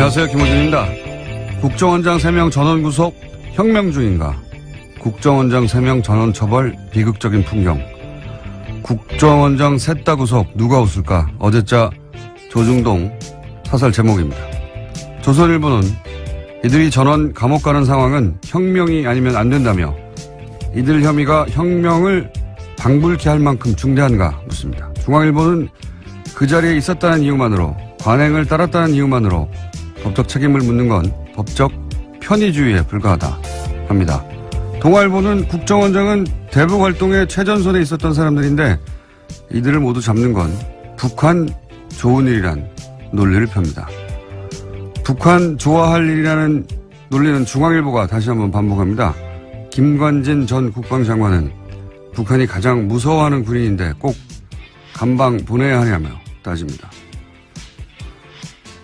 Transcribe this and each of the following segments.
안녕하세요. 김호준입니다. 국정원장 3명 전원 구속 혁명 중인가? 국정원장 3명 전원 처벌 비극적인 풍경. 국정원장 셋 다 구속 누가 웃을까? 어제자 조중동 사설 제목입니다. 조선일보는 이들이 전원 감옥 가는 상황은 혁명이 아니면 안 된다며 이들 혐의가 혁명을 방불케 할 만큼 중대한가 묻습니다. 중앙일보는 그 자리에 있었다는 이유만으로 관행을 따랐다는 이유만으로 법적 책임을 묻는 건 법적 편의주의에 불과하다 합니다. 동아일보는 국정원장은 대북 활동의 최전선에 있었던 사람들인데 이들을 모두 잡는 건 북한 좋은 일이란 논리를 펴니다. 북한 좋아할 일이라는 논리는 중앙일보가 다시 한번 반복합니다. 김관진 전 국방장관은 북한이 가장 무서워하는 군인인데 꼭 감방 보내야 하냐며 따집니다.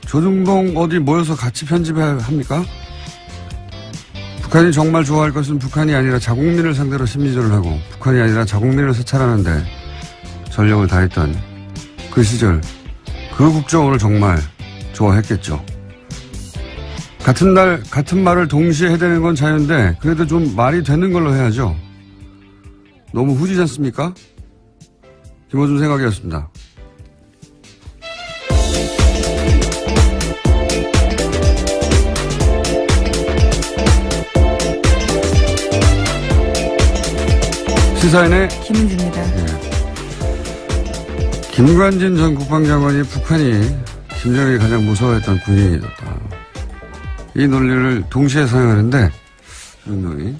조중동 어디 모여서 같이 편집해야 합니까? 북한이 정말 좋아할 것은 북한이 아니라 자국민을 상대로 심리전을 하고 북한이 아니라 자국민을 세찰하는데 전력을 다했던 그 시절 그 국정원을 정말 좋아했겠죠. 같은 날 같은 말을 동시에 해대는 건 자유인데 그래도 좀 말이 되는 걸로 해야죠. 너무 후지지 않습니까? 김호준 생각이었습니다. 시사인의 김은지입니다. 네. 김관진 전 국방장관이 북한이 김정일이 가장 무서워했던 군인이었다. 이 논리를 동시에 사용하는데 조중동이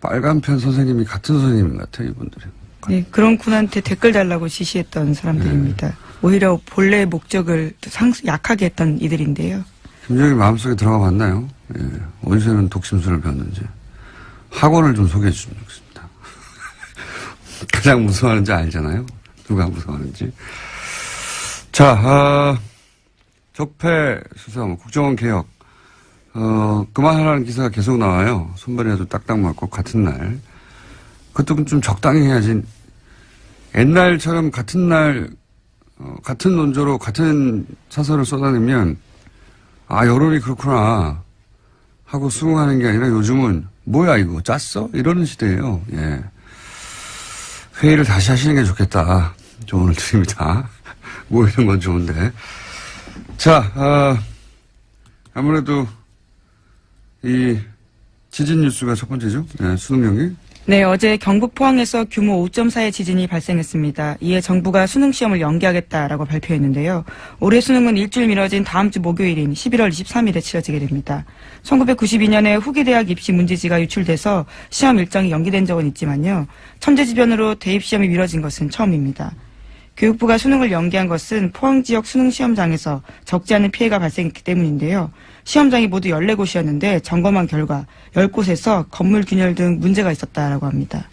빨간편 선생님이 같은 선생님 같아요. 이분들이. 네, 그런 군한테 댓글 달라고 지시했던 사람들입니다. 네. 오히려 본래의 목적을 약하게 했던 이들인데요. 김정일 마음속에 들어가 봤나요? 예. 어디서는 독심술을 배웠는지. 학원을 좀 소개해 주시면 좋겠습니다. 가장 무서워하는지 알잖아요. 누가 무서워하는지. 자, 적폐 수사, 국정원 개혁. 그만하라는 기사가 계속 나와요. 손발이라도 딱딱 맞고 같은 날. 그것도 좀 적당히 해야지. 옛날처럼 같은 날, 같은 논조로 같은 사설을 쏟아내면, 아, 여론이 그렇구나. 하고 수긍하는 게 아니라 요즘은, 뭐야, 이거, 짰어? 이러는 시대예요. 예. 회의를 다시 하시는 게 좋겠다. 조언을 드립니다. 모이는 건 좋은데. 자, 아무래도, 이, 지진 뉴스가 첫 번째죠. 네, 수능 연기. 네, 어제 경북 포항에서 규모 5.4의 지진이 발생했습니다. 이에 정부가 수능 시험을 연기하겠다라고 발표했는데요. 올해 수능은 일주일 미뤄진 다음 주 목요일인 11월 23일에 치러지게 됩니다. 1992년에 후기대학 입시 문제지가 유출돼서 시험 일정이 연기된 적은 있지만요. 천재지변으로 대입시험이 미뤄진 것은 처음입니다. 교육부가 수능을 연기한 것은 포항 지역 수능 시험장에서 적지 않은 피해가 발생했기 때문인데요. 시험장이 모두 14곳이었는데 점검한 결과 10곳에서 건물 균열 등 문제가 있었다라고 합니다.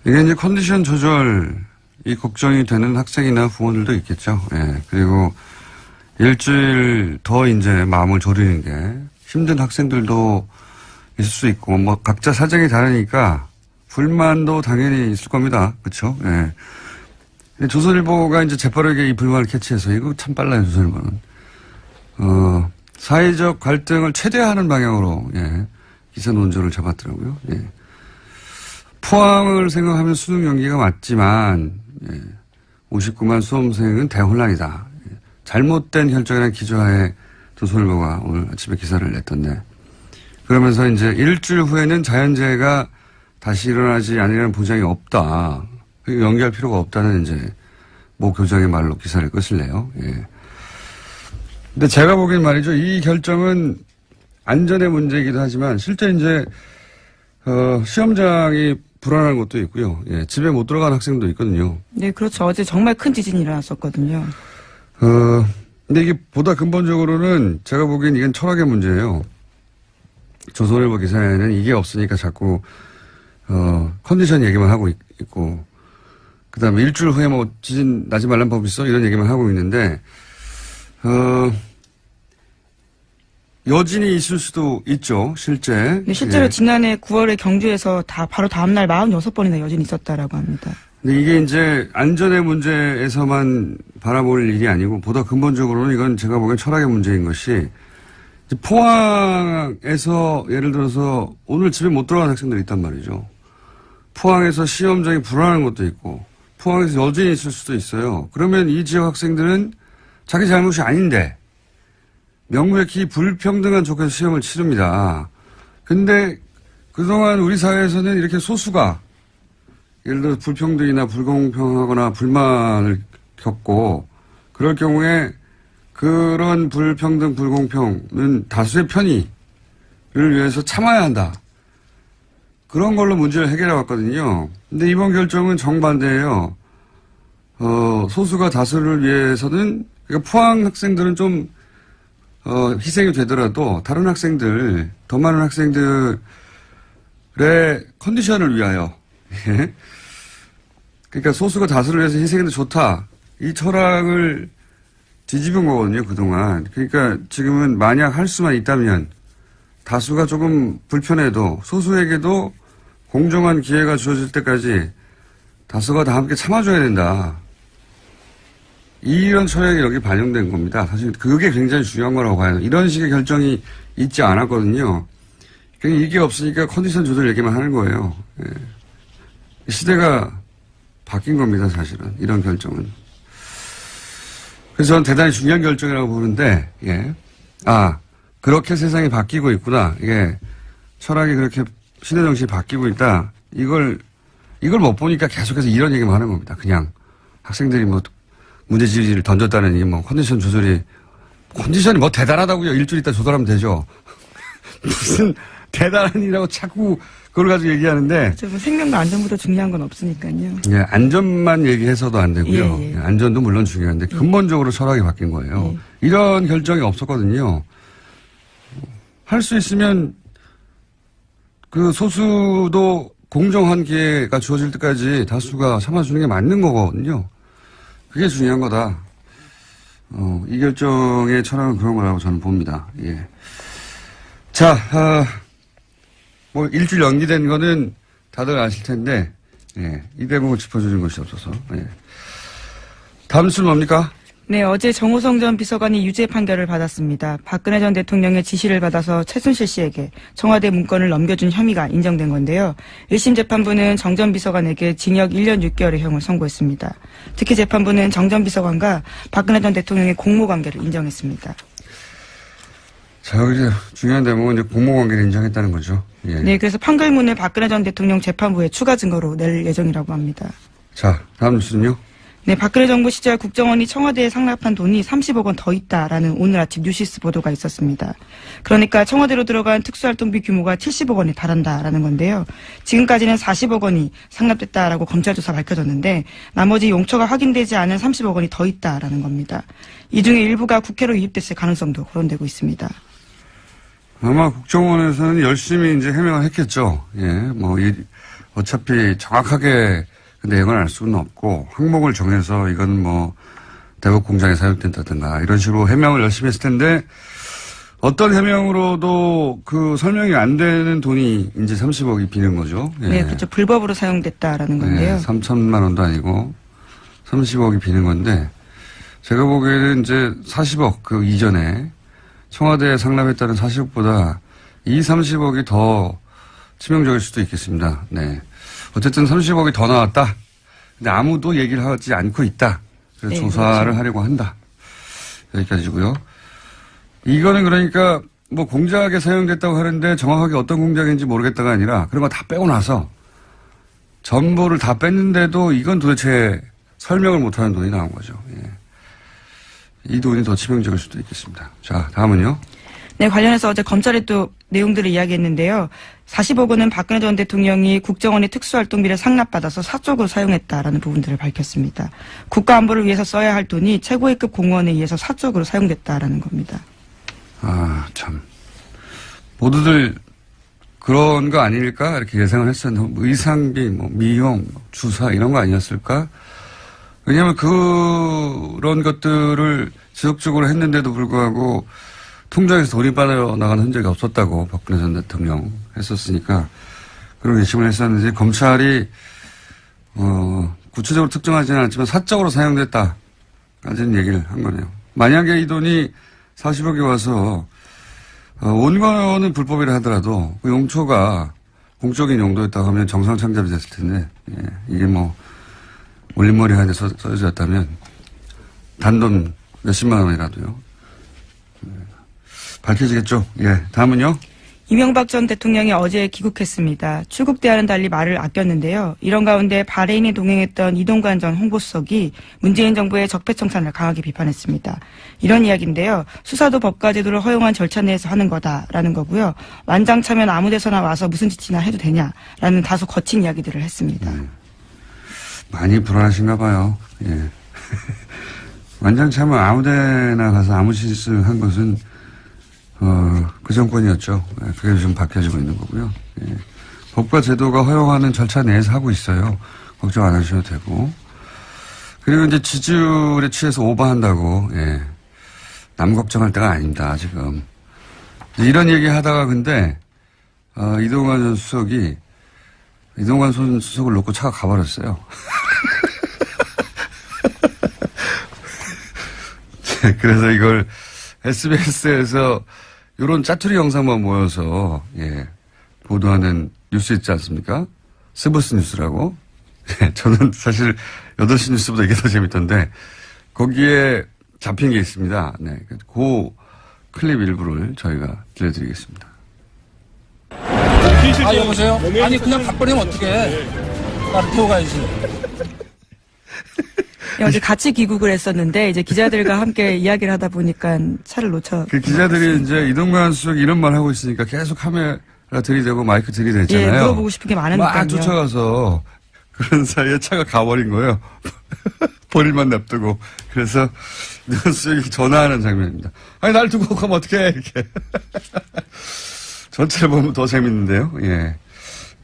이게 이제 컨디션 조절이 걱정이 되는 학생이나 부모들도 있겠죠. 예. 그리고 일주일 더 이제 마음을 졸이는 게 힘든 학생들도 있을 수 있고, 뭐 각자 사정이 다르니까 불만도 당연히 있을 겁니다. 그렇죠? 예. 조선일보가 이제 재빠르게 이 불만을 캐치해서 이거 참 빨라요, 조선일보는. 사회적 갈등을 최대화하는 방향으로, 예, 기사 논조를 잡았더라고요. 예. 포항을 생각하면 수능 연기가 맞지만, 예, 59만 수험생은 대혼란이다. 예. 잘못된 혈정이라는 기조하에 조선일보가 오늘 아침에 기사를 냈던데. 그러면서 이제 일주일 후에는 자연재해가 다시 일어나지 않으려는 보장이 없다. 연기할 필요가 없다는 이제 모 교장의 말로 기사를 끝을내요. 예. 근데 제가 보기엔 말이죠. 이 결정은 안전의 문제이기도 하지만 실제 이제 시험장이 불안한 것도 있고요. 예. 집에 못 들어간 학생도 있거든요. 네, 그렇죠. 어제 정말 큰 지진이 일어났었거든요. 근데 이게 보다 근본적으로는 제가 보기엔 이건 철학의 문제예요. 조선일보 기사에는 이게 없으니까 자꾸 컨디션 얘기만 하고 있고, 그 다음에 일주일 후에 뭐 지진 나지 말란 법 있어? 이런 얘기만 하고 있는데, 여진이 있을 수도 있죠, 실제. 네, 실제로 예. 지난해 9월에 경주에서 바로 다음날 46번이나 여진이 있었다라고 합니다. 근데 이게 이제 안전의 문제에서만 바라볼 일이 아니고 보다 근본적으로는 이건 제가 보기엔 철학의 문제인 것이 포항에서 예를 들어서 오늘 집에 못 들어간 학생들이 있단 말이죠. 포항에서 시험장이 불안한 것도 있고 포항에서 여진이 있을 수도 있어요. 그러면 이 지역 학생들은 자기 잘못이 아닌데 명백히 불평등한 조건에서 시험을 치릅니다. 근데 그동안 우리 사회에서는 이렇게 소수가 예를 들어 불평등이나 불공평하거나 불만을 겪고 그럴 경우에 그런 불평등, 불공평은 다수의 편의를 위해서 참아야 한다. 그런 걸로 문제를 해결해 왔거든요. 근데 이번 결정은 정반대예요. 소수가 다수를 위해서는 그러니까 포항 학생들은 좀 희생이 되더라도 다른 학생들, 더 많은 학생들의 컨디션을 위하여 그러니까 소수가 다수를 위해서 희생해도 좋다. 이 철학을 뒤집은 거거든요, 그동안. 그러니까 지금은 만약 할 수만 있다면 다수가 조금 불편해도 소수에게도 공정한 기회가 주어질 때까지 다수가 다 함께 참아줘야 된다. 이런 철학이 여기 반영된 겁니다. 사실 그게 굉장히 중요한 거라고 봐요. 이런 식의 결정이 있지 않았거든요. 그냥 이게 없으니까 컨디션 조절 얘기만 하는 거예요. 예. 시대가 바뀐 겁니다, 사실은. 이런 결정은. 그래서 저는 대단히 중요한 결정이라고 보는데, 예. 그렇게 세상이 바뀌고 있구나. 이게 철학이 그렇게 시대 정신이 바뀌고 있다. 이걸 못 보니까 계속해서 이런 얘기만 하는 겁니다. 그냥 학생들이 뭐 문제지를 던졌다는 이 뭐 컨디션이 뭐 대단하다고요. 일주일 있다 조절하면 되죠. 무슨 대단한 일이라고 자꾸 그걸 가지고 얘기하는데. 뭐 생명과 안전보다 중요한 건 없으니까요. 예, 안전만 얘기해서도 안 되고요. 예. 안전도 물론 중요한데 근본적으로 철학이 바뀐 거예요. 이런 결정이 없었거든요. 할 수 있으면 그 소수도 공정한 기회가 주어질 때까지 다수가 참아주는 게 맞는 거거든요. 그게 중요한 거다. 이 결정의 철학은 그런 거라고 저는 봅니다. 예. 자, 뭐 일주일 연기된 거는 다들 아실 텐데, 예. 이 대목을 짚어주는 것이 없어서. 예. 다음 뉴스는 뭡니까? 네, 어제 정호성 전 비서관이 유죄 판결을 받았습니다. 박근혜 전 대통령의 지시를 받아서 최순실 씨에게 청와대 문건을 넘겨준 혐의가 인정된 건데요. 1심 재판부는 정 전 비서관에게 징역 1년 6개월의 형을 선고했습니다. 특히 재판부는 정 전 비서관과 박근혜 전 대통령의 공모관계를 인정했습니다. 자, 여기 중요한 대목은 이제 공모관계를 인정했다는 거죠. 예. 네, 그래서 판결문을 박근혜 전 대통령 재판부에 추가 증거로 낼 예정이라고 합니다. 자, 다음 뉴스는요? 네, 박근혜 정부 시절 국정원이 청와대에 상납한 돈이 30억 원 더 있다라는 오늘 아침 뉴시스 보도가 있었습니다. 그러니까 청와대로 들어간 특수활동비 규모가 70억 원에 달한다라는 건데요. 지금까지는 40억 원이 상납됐다라고 검찰 조사 밝혀졌는데 나머지 용처가 확인되지 않은 30억 원이 더 있다라는 겁니다. 이 중에 일부가 국회로 유입됐을 가능성도 거론되고 있습니다. 아마 국정원에서는 열심히 이제 해명을 했겠죠. 예, 뭐, 어차피 정확하게 그 내용을 알 수는 없고, 항목을 정해서 이건 뭐, 대북 공장에 사용된다든가, 이런 식으로 해명을 열심히 했을 텐데, 어떤 해명으로도 그 설명이 안 되는 돈이 이제 30억이 비는 거죠. 예. 네, 그렇죠. 불법으로 사용됐다라는 건데요. 예, 3천만 원도 아니고, 30억이 비는 건데, 제가 보기에는 이제 40억 그 이전에, 청와대에 상납했다는 40억보다 이 30억이 더 치명적일 수도 있겠습니다. 네. 어쨌든 30억이 더 나왔다. 근데 아무도 얘기를 하지 않고 있다. 그래서 네, 조사를 그렇죠. 하려고 한다. 여기까지고요. 이거는 그러니까 뭐 공작에 사용됐다고 하는데 정확하게 어떤 공작인지 모르겠다가 아니라 그런 거 다 빼고 나서 전부를 다 뺐는데도 이건 도대체 설명을 못하는 돈이 나온 거죠. 예. 이 돈이 더 치명적일 수도 있겠습니다. 자, 다음은요. 네, 관련해서 어제 검찰이 또 내용들을 이야기했는데요. 40억 원은 박근혜 전 대통령이 국정원의 특수활동비를 상납받아서 사적으로 사용했다라는 부분들을 밝혔습니다. 국가안보를 위해서 써야 할 돈이 최고위급 공무원에 의해서 사적으로 사용됐다라는 겁니다. 아, 참. 모두들 그런 거 아닐까? 이렇게 예상을 했었는데, 의상비, 뭐, 미용, 주사, 이런 거 아니었을까? 왜냐하면 그런 것들을 지속적으로 했는데도 불구하고 통장에서 돈이 빠져나가는 흔적이 없었다고 박근혜 전 대통령 했었으니까 그런 의심을 했었는데 검찰이 구체적으로 특정하지는 않지만 사적으로 사용됐다까지는 얘기를 한 거네요. 만약에 이 돈이 40억이 와서 온 거는 불법이라 하더라도 그 용처가 공적인 용도였다고 하면 정상창잡이 됐을 텐데 이게 뭐 올림머리 하나 써졌다면 단돈 몇십만 원이라도요. 밝혀지겠죠. 예, 다음은요. 이명박 전 대통령이 어제 귀국했습니다. 출국 때와는 달리 말을 아꼈는데요. 이런 가운데 바레인에 동행했던 이동관 전 홍보수석이 문재인 정부의 적폐청산을 강하게 비판했습니다. 이런 이야기인데요. 수사도 법과 제도를 허용한 절차 내에서 하는 거다라는 거고요. 완장 차면 아무 데서나 와서 무슨 짓이나 해도 되냐라는 다소 거친 이야기들을 했습니다. 많이 불안하신가 봐요. 예. 완장 차면 아무 데나 가서 아무 짓을 한 것은 그 정권이었죠. 그게 좀 바뀌어지고 있는 거고요. 예. 법과 제도가 허용하는 절차 내에서 하고 있어요. 걱정 안 하셔도 되고. 그리고 이제 지지율에 취해서 오버한다고, 예. 남 걱정할 때가 아닙니다, 지금. 이런 얘기 하다가 근데, 이동관 전 수석이, 이동관 전 수석을 놓고 차가 가버렸어요. 그래서 이걸 SBS에서 이런 짜투리 영상만 모여서 보도하는 뉴스 있지 않습니까? 스브스 뉴스라고. 저는 사실 8시 뉴스보다 이게 더 재밌던데 거기에 잡힌 게 있습니다. 네, 그 클립 일부를 저희가 들려드리겠습니다. 여보세요? 아니 그냥 가버리면 어떡해. 나를 태워가야지. 어제 같이 귀국을 했었는데 이제 기자들과 함께 이야기를 하다 보니까 차를 놓쳐. 그 기자들이 이제 이동관 수석이 이런 말 하고 있으니까 계속 카메라 들이대고 마이크 들이대잖아요. 예, 물어보고 싶은 게 많으니까요. 막 쫓아가서 그런 사이에 차가 가버린 거예요. 본인만 냅두고. 그래서 이동관 수석이 전화하는 장면입니다. 아니 날 두고 가면 어떡해 이렇게. 전체를 보면 더 재밌는데요. 예,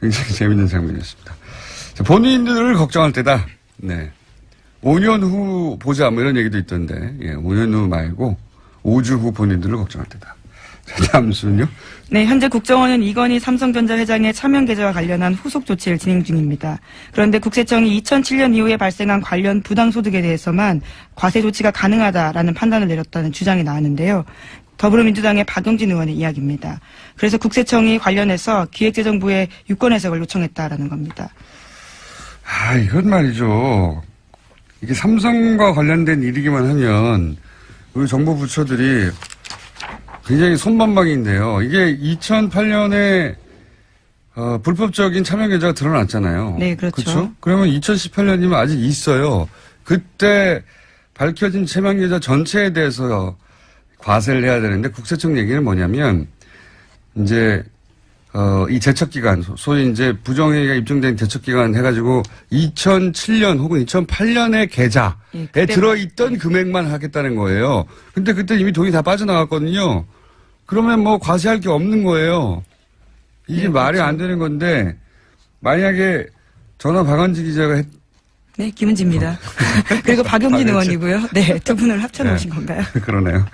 굉장히 재밌는 장면이었습니다. 자, 본인들을 걱정할 때다. 네. 5년 후 보자, 뭐 이런 얘기도 있던데, 5년 후 말고 5주 후 본인들을 걱정할 때다. 다음 순요? 네, 현재 국정원은 이건희 삼성전자 회장의 차명 계좌와 관련한 후속 조치를 진행 중입니다. 그런데 국세청이 2007년 이후에 발생한 관련 부당소득에 대해서만 과세 조치가 가능하다라는 판단을 내렸다는 주장이 나왔는데요. 더불어민주당의 박용진 의원의 이야기입니다. 그래서 국세청이 관련해서 기획재정부에 유권 해석을 요청했다라는 겁니다. 이건 말이죠. 이게 삼성과 관련된 일이기만 하면 우리 정부 부처들이 굉장히 손반박인데요. 이게 2008년에 불법적인 차명 계좌가 드러났잖아요. 네, 그렇죠. 그러면 2018년이면 아직 있어요. 그때 밝혀진 차명 계좌 전체에 대해서 과세를 해야 되는데 국세청 얘기는 뭐냐면 이제 이 제척기간, 소위 이제 부정행위가 입증된 제척기간 해가지고 2007년 혹은 2008년의 계좌에 들어있던 금액만 하겠다는 거예요. 근데 그때 이미 돈이 다 빠져나갔거든요. 그러면 뭐 과세할 게 없는 거예요. 이게 말이 안 되는 건데, 만약에 전화 박원지 기자가 네, 김은지입니다. 그리고 박용진 의원이고요. 네, 두 분을 합쳐놓으신 건가요? 그러네요.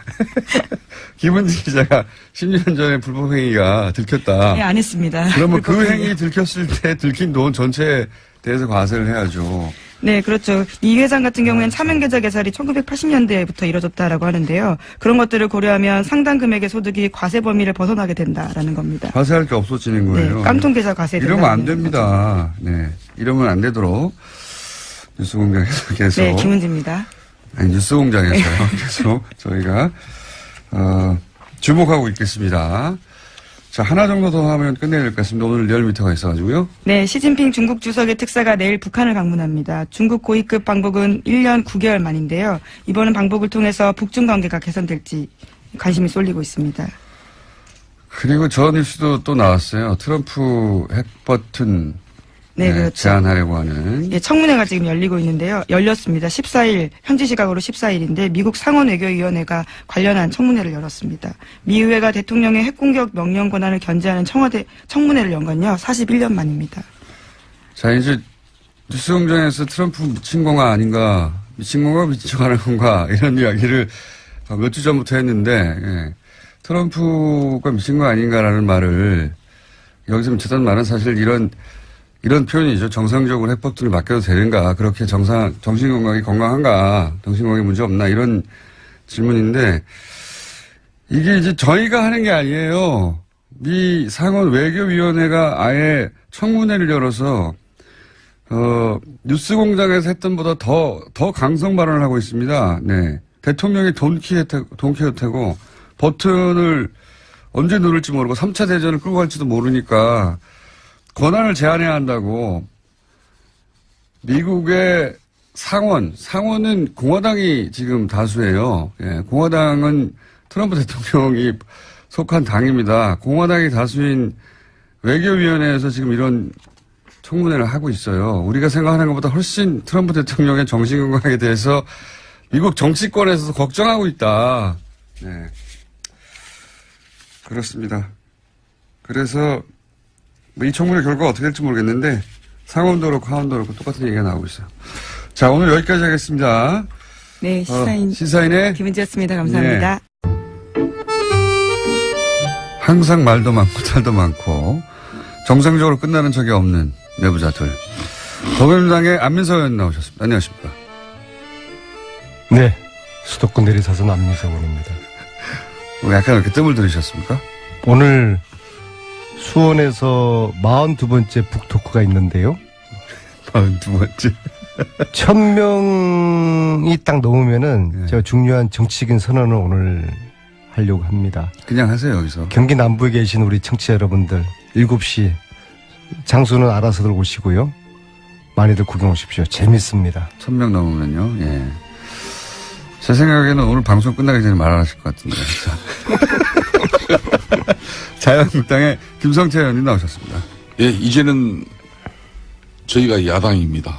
김은지 기자가 10년 전에 불법행위가 들켰다. 네, 안 했습니다. 그러면 그 행위 들켰을 때 들킨 돈 전체에 대해서 과세를 해야죠. 네, 그렇죠. 이 회장 같은 경우에는 차명계좌 개설이 1980년대부터 이뤄졌다라고 하는데요. 그런 것들을 고려하면 상당 금액의 소득이 과세 범위를 벗어나게 된다라는 겁니다. 과세할 게 없어지는 거예요. 네, 깡통계좌 과세. 이러면 안 됩니다. 네, 이러면 안 되도록 뉴스공장에서 계속. 네, 김은지입니다. 아니, 뉴스공장에서요. 계속 저희가 주목하고 있겠습니다. 자, 하나 정도 더 하면 끝내야 될 것 같습니다. 오늘 리얼미터가 있어가지고요. 네, 시진핑 중국 주석의 특사가 내일 북한을 방문합니다. 중국 고위급 방북은 1년 9개월 만인데요. 이번은 방북을 통해서 북중 관계가 개선될지 관심이 쏠리고 있습니다. 그리고 저 뉴스도 또 나왔어요. 트럼프 핵버튼 네, 그렇죠. 제안하려고 하는. 예, 청문회가 지금 열리고 있는데요. 열렸습니다. 14일, 현지 시각으로 14일인데 미국 상원외교위원회가 관련한 청문회를 열었습니다. 미 의회가 대통령의 핵공격 명령 권한을 견제하는 청문회를 연 건요. 41년 만입니다. 자, 이제 뉴스공장에서 트럼프 미친 건가 아닌가, 미친 건가 미친 척하는 건가 이런 이야기를 몇 주 전부터 했는데 트럼프가 미친 거 아닌가라는 말을 여기서 미쳤다는 말은 사실 이런 이런 표현이죠. 정상적으로 해법들을 맡겨도 되는가. 그렇게 정신건강이 건강한가. 정신건강에 문제 없나. 이런 질문인데 이게 이제 저희가 하는 게 아니에요. 미 상원 외교위원회가 아예 청문회를 열어서 뉴스공장에서 했던 보다 더 강성 발언을 하고 있습니다. 네. 대통령이 돈키호테고 버튼을 언제 누를지 모르고 3차 대전을 끌고 갈지도 모르니까 권한을 제한해야 한다고 미국의 상원은 공화당이 지금 다수예요. 예, 공화당은 트럼프 대통령이 속한 당입니다. 공화당이 다수인 외교위원회에서 지금 이런 청문회를 하고 있어요. 우리가 생각하는 것보다 훨씬 트럼프 대통령의 정신건강에 대해서 미국 정치권에서도 걱정하고 있다. 네. 그렇습니다. 그래서 이 청문회 결과가 어떻게 될지 모르겠는데 상원도 그렇고 하원도 그렇고 똑같은 얘기가 나오고 있어요. 자, 오늘 여기까지 하겠습니다. 네, 시사인의 김은지였습니다. 감사합니다. 네. 항상 말도 많고 탈도 많고 정상적으로 끝나는 적이 없는 내부자들. 더불어민주당의 안민석 의원 나오셨습니다. 안녕하십니까. 네. 수도권 내리사선 안민석 의원입니다. 약간 이렇게 뜸을 들이셨습니까? 오늘 수원에서 42번째 북토크가 있는데요. 42번째. 1000명이 딱 넘으면은 네. 제가 중요한 정치적인 선언을 오늘 하려고 합니다. 그냥 하세요, 여기서. 경기 남부에 계신 우리 청취자 여러분들 7시 장소는 알아서들 오시고요. 많이들 구경 오십시오. 재밌습니다. 1000명 넘으면요. 예. 제 생각에는 오늘 방송 끝나기 전에 말 안 하실 것 같은데. 자유한국당의 김성태 의원님 나오셨습니다. 예, 이제는 저희가 야당입니다.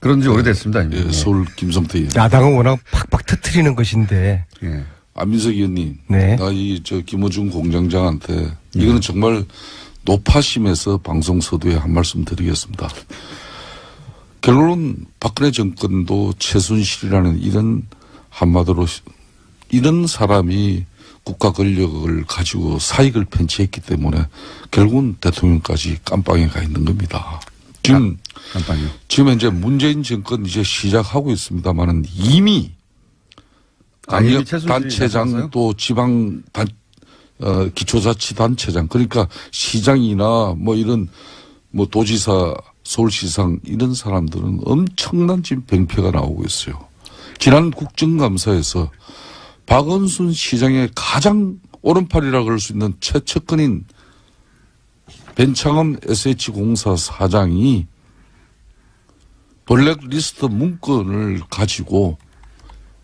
그런 지 오래됐습니다. 이미. 예, 서울 김성태 의원. 야당은 워낙 팍팍 터트리는 것인데. 예. 안민석 의원님. 네. 나 김어준 공장장한테 이거는 정말 노파심에서 방송 서두에 한 말씀 드리겠습니다. 결론은 박근혜 정권도 최순실이라는 이런 한마디로 이런 사람이 국가 권력을 가지고 사익을 편취했기 때문에 결국은 대통령까지 깜빵에 가 있는 겁니다. 지금 현재 문재인 정권 이제 시작하고 있습니다만은 이미 강력 단체장 또 지방 기초자치단체장 그러니까 시장이나 뭐 이런 뭐 도지사 서울시장 이런 사람들은 엄청난 지금 병폐가 나오고 있어요. 지난 국정감사에서 박원순 시장의 가장 오른팔이라 그럴 수 있는 최측근인 벤창엄 SH공사 사장이 블랙리스트 문건을 가지고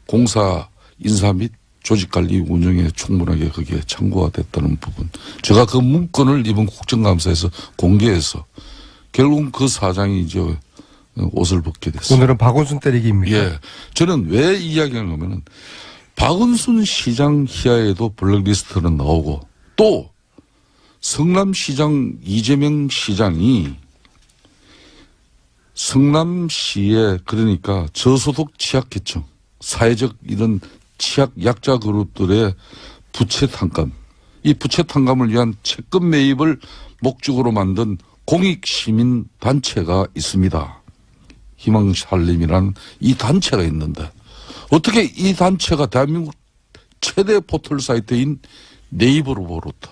공사 인사 및 조직관리 운영에 충분하게 거기에 참고가 됐다는 부분. 제가 그 문건을 이번 국정감사에서 공개해서 결국 그 사장이 이제 옷을 벗게 됐어요. 오늘은 박원순 때리기입니까? 예. 저는 왜 이야기하는 거면은 박원순 시장 희하에도 블랙리스트는 나오고 또 성남시장 이재명 시장이 성남시에 그러니까 저소득 취약계층 사회적 이런 취약 약자 그룹들의 부채 탕감 이 부채 탕감을 위한 채권 매입을 목적으로 만든 공익시민단체가 있습니다. 희망살림이라는 이 단체가 있는데 어떻게 이 단체가 대한민국 최대 포털 사이트인 네이버로부터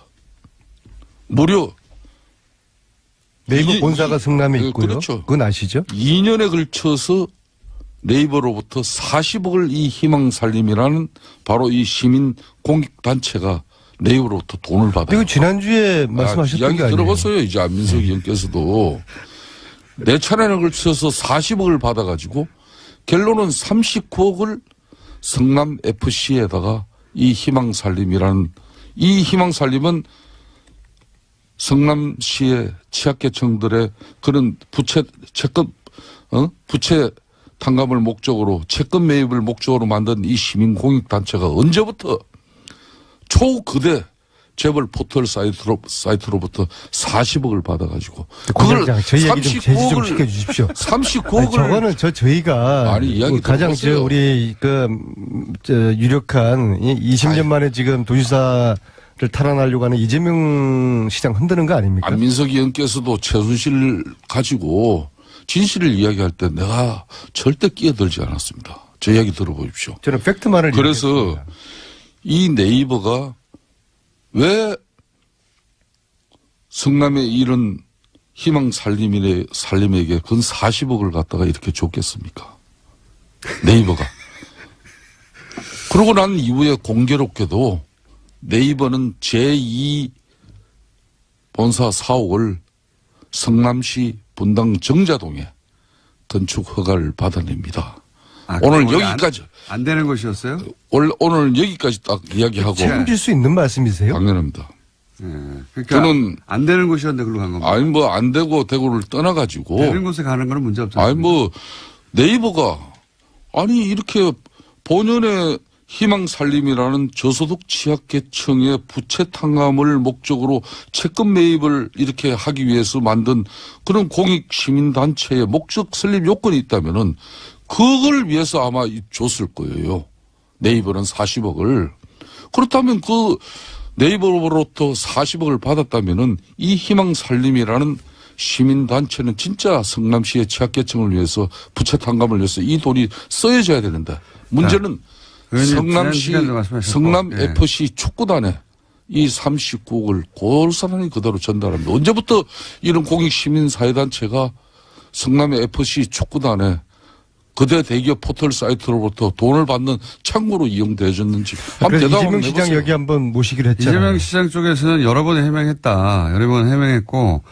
무려 네이버 본사가 성남에 있고요. 그렇죠. 그건 아시죠? 2년에 걸쳐서 네이버로부터 40억을 이 희망살림이라는 바로 이 시민 공익단체가 네이버로부터 돈을 받아요. 이거 지난주에 말씀하셨던 이야기 게 아니에요. 들어봤어요. 이제 안민석 의원께서도. 네 차례에 걸쳐서 40억을 받아가지고 결론은 39억을 성남FC에다가 이 희망살림이라는 이 희망살림은 성남시의 취약계층들의 그런 부채 탕감을 목적으로 채권 매입을 목적으로 만든 이 시민공익단체가 언제부터 초거대 재벌 포털 사이트로부터 40억을 받아가지고 공장장 저희 얘기 좀 제지 좀 시켜주십시오. 39억을 저거는 저희가 아니, 이야기 가장 들어보세요. 우리 유력한 20년 만에 지금 도지사 탈환하려고 하는 이재명 시장 흔드는 거 아닙니까? 안민석 의원께서도 최순실을 가지고 진실을 이야기할 때 내가 절대 끼어들지 않았습니다. 제 이야기 들어보십시오. 저는 팩트만을 그래서 얘기했습니다. 이 네이버가 왜 성남의 이런 희망 살림에게 근 40억을 갖다가 이렇게 줬겠습니까? 네이버가. 그러고 난 이후에 공교롭게도 네이버는 제2 본사 사옥을 성남시 분당 정자동에 건축 허가를 받아냅니다. 오늘 그건 여기까지. 안 되는 것이었어요? 오늘 여기까지 딱 이야기하고. 책임질 수 있는 말씀이세요? 당연합니다. 예. 그러니까 저는 안 되는 곳이었는데 그걸로 간 겁니다. 아니 뭐 안 되고 대구를 떠나가지고. 되는 곳에 가는 거는 문제 없잖아요. 아니 뭐 네이버가 아니 이렇게 본연의 희망살림이라는 저소득 취약계층의 부채 탕감을 목적으로 채권 매입을 이렇게 하기 위해서 만든 그런 공익시민단체의 목적 설립 요건이 있다면은 그걸 위해서 아마 줬을 거예요. 네이버는 40억을. 그렇다면 그 네이버로부터 40억을 받았다면은 이 희망살림이라는 시민단체는 진짜 성남시의 취약계층을 위해서 부채 탕감을 위해서 이 돈이 쓰여져야 되는데 문제는 성남시 성남 예. FC 축구단에 이 39억을 고스란히 그대로 전달합니다. 언제부터 이런 공익시민사회단체가 성남의 FC 축구단에 그대 대기업 포털 사이트로부터 돈을 받는 창구로 이용되어졌는지 한번 그래서 대답 이재명 한번 시장 해보세요. 여기 한번 모시기로 했잖아요. 이재명 시장 쪽에서는 여러 번 해명했다. 여러 번 해명했고,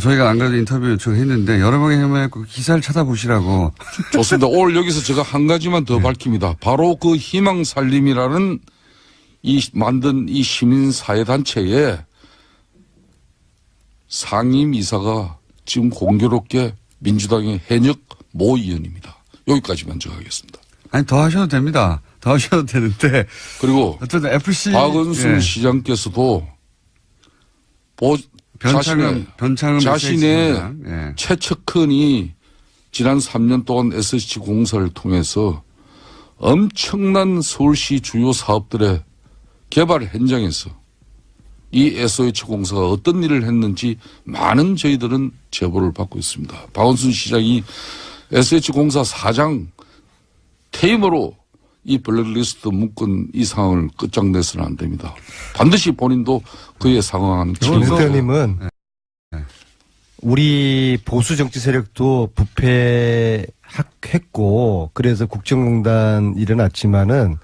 저희가 안 그래도 인터뷰 요청했는데, 여러 번 해명했고, 기사를 찾아보시라고. 좋습니다. 오늘 여기서 제가 한 가지만 더 밝힙니다. 바로 그 희망살림이라는 만든 이 시민사회단체의 상임이사가 지금 공교롭게 민주당의 현역 모 의원입니다. 여기까지만 제가 하겠습니다. 아니, 더 하셔도 됩니다. 더 하셔도 되는데. 그리고 어쨌든 FC. 박은순 예. 시장께서도 변창흠 자신의 예. 최측근이 지난 3년 동안 SH공사를 통해서 엄청난 서울시 주요 사업들의 개발 현장에서 이 SH공사가 어떤 일을 했는지 많은 저희들은 제보를 받고 있습니다. 박원순 시장이 SH공사 사장 퇴임으로 이 블랙리스트 묶은 이 상황을 끝장내서는 안 됩니다. 반드시 본인도 그에 상응하는 김 책임을 대표님은 우리 보수 정치 세력도 부패했고 그래서 국정농단 일어났지만은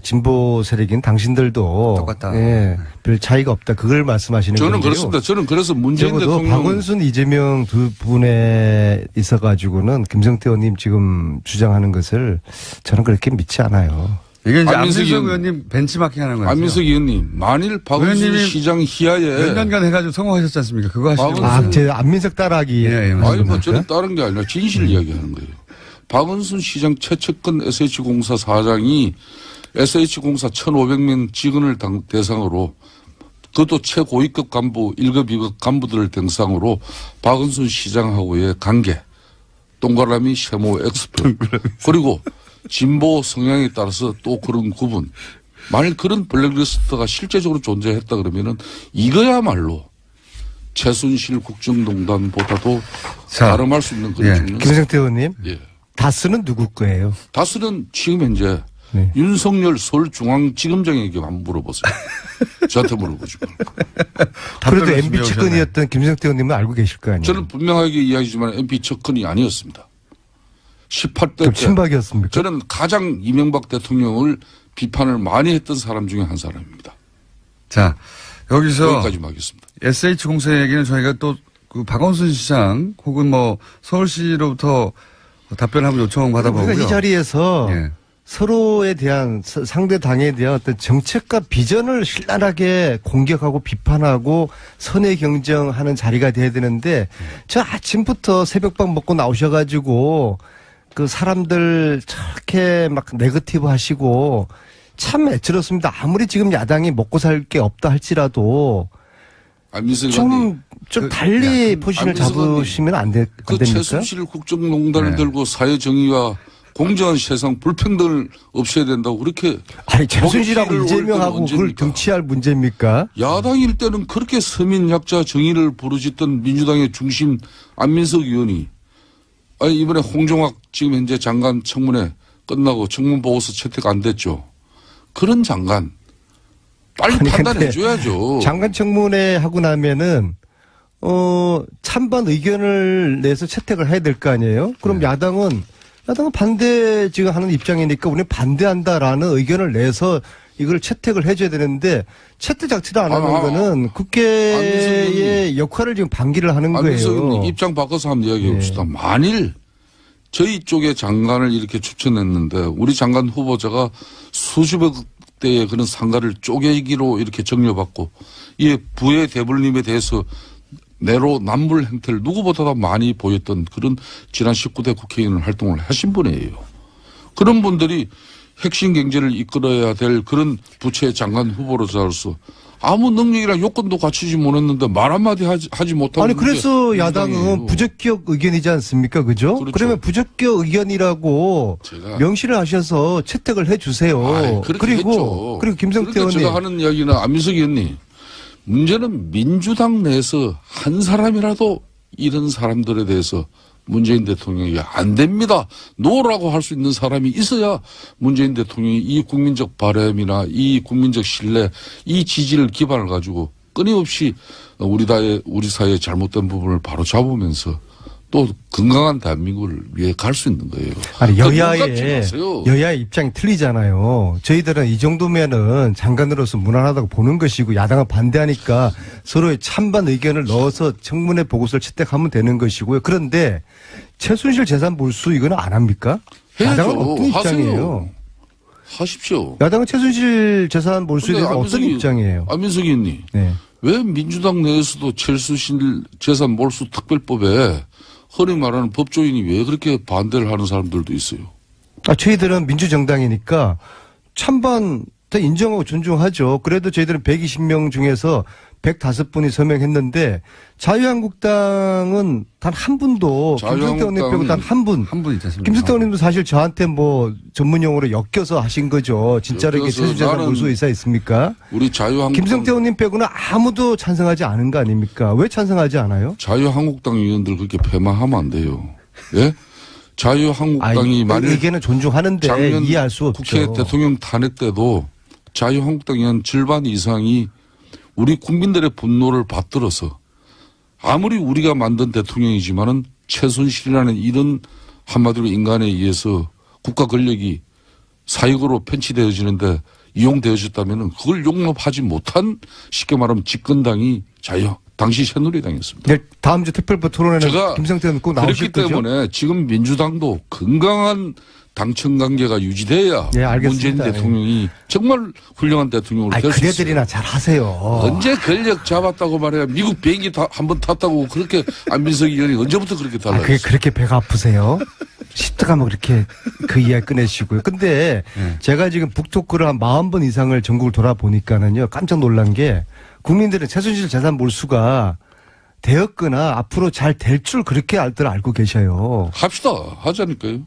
진보 세력인 당신들도 똑같다. 예, 별 차이가 없다. 그걸 말씀하시는 거예요. 저는 그렇습니다. 저는 그래서 문재인 적어도 대통령 박원순, 이재명 두 분에 있어가지고는 김성태 의원님 지금 주장하는 것을 저는 그렇게 믿지 않아요. 이게 이제 안민석 안민석 의원- 의원님 벤치마킹 하는 거예요. 안민석 의원님 만일 박원순 의원님이 시장 희하에 몇 년간 해가지고 성공하셨지 않습니까? 그거 하시는 박원순- 거예요. 제 안민석 따라하기. 예, 예, 아니 뭐 겁니까? 저는 다른 게 아니라 진실을 이야기하는 거예요. 박원순 시장 최측근 SH공사 사장이 SH공사 1,500명 직원을 대상으로 그것도 최고위급 간부 1급 2급 간부들을 대상으로 박원순 시장하고의 관계 동그라미 세모 엑스표 그리고 진보 성향에 따라서 또 그런 구분 만일 그런 블랙리스트가 실제적으로 존재했다 그러면은 이거야말로 최순실 국정농단보다도 자, 가름할 수 있는 그런 예. 측면이 김성태 의원님, 예. 다스는 누구 거예요? 다스는 지금 현재 네. 윤석열 서울중앙지검장에게만 물어보세요. 저한테 물어보지 말고. 그래도 답변을 MB 준비해 측근이었던 김성태 의원님은 알고 계실 거 아니에요? 저는 분명하게 이야기지만 MP 측근이 아니었습니다. 18대 그럼 때 친박이었습니까? 저는 가장 이명박 대통령을 비판을 많이 했던 사람 중에 한 사람입니다. 자, 여기서 여기까지만 하겠습니다. SH공사 얘기는 저희가 또 그 박원순 시장 혹은 뭐 서울시로부터 답변을 한번 요청 받아보고요. 우리가 이 자리에서 예. 서로에 대한 상대 당에 대한 어떤 정책과 비전을 신랄하게 공격하고 비판하고 선의 경쟁하는 자리가 돼야 되는데 저 아침부터 새벽밥 먹고 나오셔가지고 그 사람들 저렇게 막 네거티브 하시고 참 애처롭습니다. 아무리 지금 야당이 먹고 살 게 없다 할지라도 안민석 의원님. 좀 달리 포지션을 안민석 의원님. 잡으시면 안 그 됩니까? 최순실 국정농단을 네. 들고 사회정의와 공정한 세상 불평등을 없애야 된다고 그렇게 아니 최순실하고 목소리를 이재명하고 올릴 때는 그걸 정치할 문제입니까? 야당일 때는 그렇게 서민약자 정의를 부르짖던 민주당의 중심 안민석 의원이 아니 이번에 홍종학 지금 현재 장관 청문회 끝나고 청문 보고서 채택 안 됐죠. 그런 장관 빨리 아니, 판단해 근데 줘야죠. 장관 청문회 하고 나면은 찬반 의견을 내서 채택을 해야 될 거 아니에요? 그럼 야당은 반대 지금 하는 입장이니까 우리는 반대한다라는 의견을 내서 이걸 채택을 해줘야 되는데 채택 자체도 안 하는 거는 국회의 역할을 지금 방기를 하는 안민석 거예요. 의원님 입장 바꿔서 한번 이야기해 봅시다. 만일 저희 쪽에 장관을 이렇게 추천했는데 우리 장관 후보자가 수십억 대의 그런 상가를 쪼개기로 이렇게 정려받고 이 부의 대불림에 대해서 내로 남불 행태를 누구보다도 많이 보였던 그런 지난 19대 국회의원 활동을 하신 분이에요. 그런 분들이 핵심 경제를 이끌어야 될 그런 부처의 장관 후보로서 아무 능력이랑 요건도 갖추지 못했는데 말 한마디 하지 못하고. 아니 그래서 야당은 부적격 의견이지 않습니까? 그죠? 그렇죠. 그러면 부적격 의견이라고 제가 명시를 하셔서 채택을 해 주세요. 아이, 그렇게 했죠. 그리고 김성태 그러니까 의원님. 제가 하는 이야기는 안민석 의원님 문제는 민주당 내에서 한 사람이라도 이런 사람들에 대해서 문재인 대통령이 안 됩니다. 노라고 할 수 있는 사람이 있어야 문재인 대통령이 이 국민적 바람이나 이 국민적 신뢰, 이 지지를 기반을 가지고 끊임없이 우리 사회의 잘못된 부분을 바로 잡으면서 또 건강한 대한민국을 위해 갈 수 있는 거예요. 아니 그러니까 여야의 입장이 틀리잖아요. 저희들은 이 정도면은 장관으로서 무난하다고 보는 것이고 야당은 반대하니까 서로의 찬반 의견을 넣어서 청문회 보고서를 채택하면 되는 것이고요. 그런데 최순실 재산 몰수 이거는 안 합니까? 야당은 어떤 입장이에요? 하십시오. 야당은 최순실 재산 몰수에 대해서 어떤 입장이에요? 안민석 의원님. 네. 왜 민주당 내에서도 최순실 재산 몰수 특별법에 흔히 말하는 법조인이 왜 그렇게 반대를 하는 사람들도 있어요? 저희들은 민주정당이니까 찬반 다 인정하고 존중하죠. 그래도 저희들은 120명 중에서 105분이 서명했는데 자유한국당은 단 한 분도 김성태 의원님 빼고 단 한 분. 한 분 있지 않습니까? 김성태 의원님도 사실 저한테 뭐 전문용어로 엮여서 하신 거죠. 진짜로 이게 최순실재산 몰수 의사 있습니까? 우리 자유한국당 김성태 의원님 빼고는 아무도 찬성하지 않은 거 아닙니까? 왜 찬성하지 않아요? 자유한국당 의원들 그렇게 배만하면 안 돼요. 예? 자유한국당이 만일 의견은 존중하는데 작년 이해할 수 없죠. 국회 대통령 탄핵 때도 자유한국당 의원 절반 이상이 우리 국민들의 분노를 받들어서 아무리 우리가 만든 대통령이지만은 최순실이라는 이런 한마디로 인간에 의해서 국가 권력이 사익으로 편취되어지는데 이용되어졌다면은 그걸 용납하지 못한 쉽게 말하면 집권당이 당시 새누리당이었습니다. 네, 다음 주 특별법 토론회는 김성태 의원 꼭 나오실 그렇기 거죠? 때문에 지금 민주당도 건강한 당청 관계가 유지돼야 네, 알겠습니다. 문재인 대통령이 정말 훌륭한 대통령으로 될 수 있어요. 그래들이나 잘 하세요. 언제 권력 잡았다고 말해야 미국 비행기 한번 탔다고 그렇게 안민석 의원이 언제부터 그렇게 달라졌어요? 그게 그렇게 배가 아프세요? 십자가 뭐 그렇게 그 이야기 꺼내시고요. 근데 제가 지금 북토크를 한 40번 이상을 전국을 돌아보니까는요, 깜짝 놀란 게 국민들은 최순실 재산 몰수가 되었거나 앞으로 잘 될 줄 그렇게 알고 계셔요. 합시다. 하자니까요.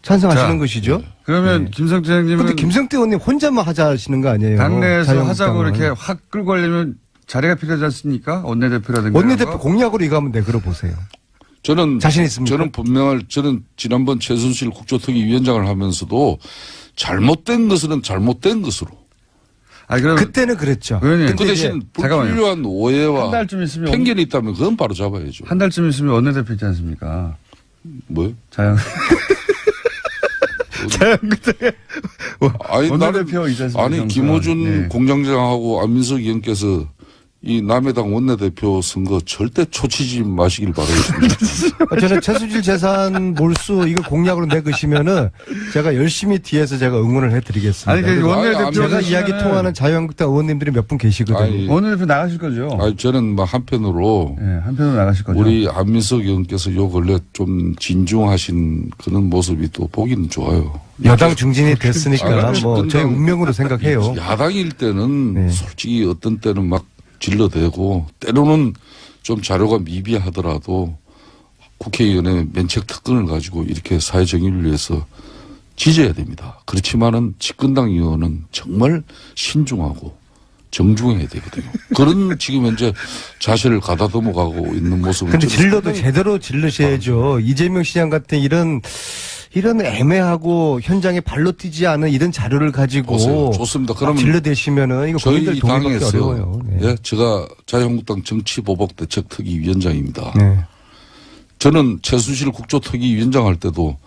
찬성하시는 자, 것이죠? 그러면 김성태 형님은 근데 김성태 의원님 혼자만 하자 하시는 거 아니에요? 당내에서 하자고 자유한국당은. 이렇게 확 끌고 가려면 자리가 필요하지 않습니까? 원내대표라든가. 원내대표 이런 거? 공약으로 이거 한번 내걸어 보세요. 저는 자신 있습니까? 저는 지난번 최순실 국조특위 위원장을 하면서도 잘못된 것은 잘못된 것으로. 아니, 그럼 그때는 그랬죠. 의원님, 그 대신 잠깐만요. 불필요한 오해와 한 달쯤 있으면 편견이 있다면 그건 바로 잡아야죠. 한 달쯤 있으면 원내대표 있지 않습니까? 뭐요? 자영. 아니, 원내대표 있지 않습니까? 아니, 김호준 네. 공장장하고 안민석 의원께서 이 남해당 원내대표 선거 절대 초치지 마시길 바라겠습니다. 저는 최순실 재산 몰수 이거 공약으로 내거시면은 제가 열심히 뒤에서 제가 응원을 해드리겠습니다. 아니, 그 원내대표가 제가 이야기 통하는 자유한국당 의원님들이 몇 분 계시거든요. 아니, 원내대표 나가실 거죠? 아니, 저는 뭐 한편으로 네, 한편으로 나가실 거죠? 우리 안민석 의원께서 요 근래 좀 진중하신 그런 모습이 또 보기는 좋아요. 여당 중진이 됐으니까 아, 뭐 저희 운명으로 생각해요. 야당일 때는 네. 솔직히 어떤 때는 막 질러대고 때로는 좀 자료가 미비하더라도 국회의원의 면책 특권을 가지고 이렇게 사회 정의를 위해서 지져야 됩니다. 그렇지만은 집권당 의원은 정말 신중하고 정중해야 되거든요. 그런 지금 현재 자세를 가다듬어 가고 있는 모습을. 근데 질러도 제대로 질르셔야죠. 이재명 시장 같은 이런 애매하고 현장에 발로 뛰지 않은 이런 자료를 가지고 보세요. 좋습니다. 그러면 질러대시면은 이거 국민들 저희 동의받기 당에서 어려워요. 네. 예, 제가 자유한국당 정치보복대책특위위원장입니다. 네. 저는 최순실 국조특위위원장 할 때도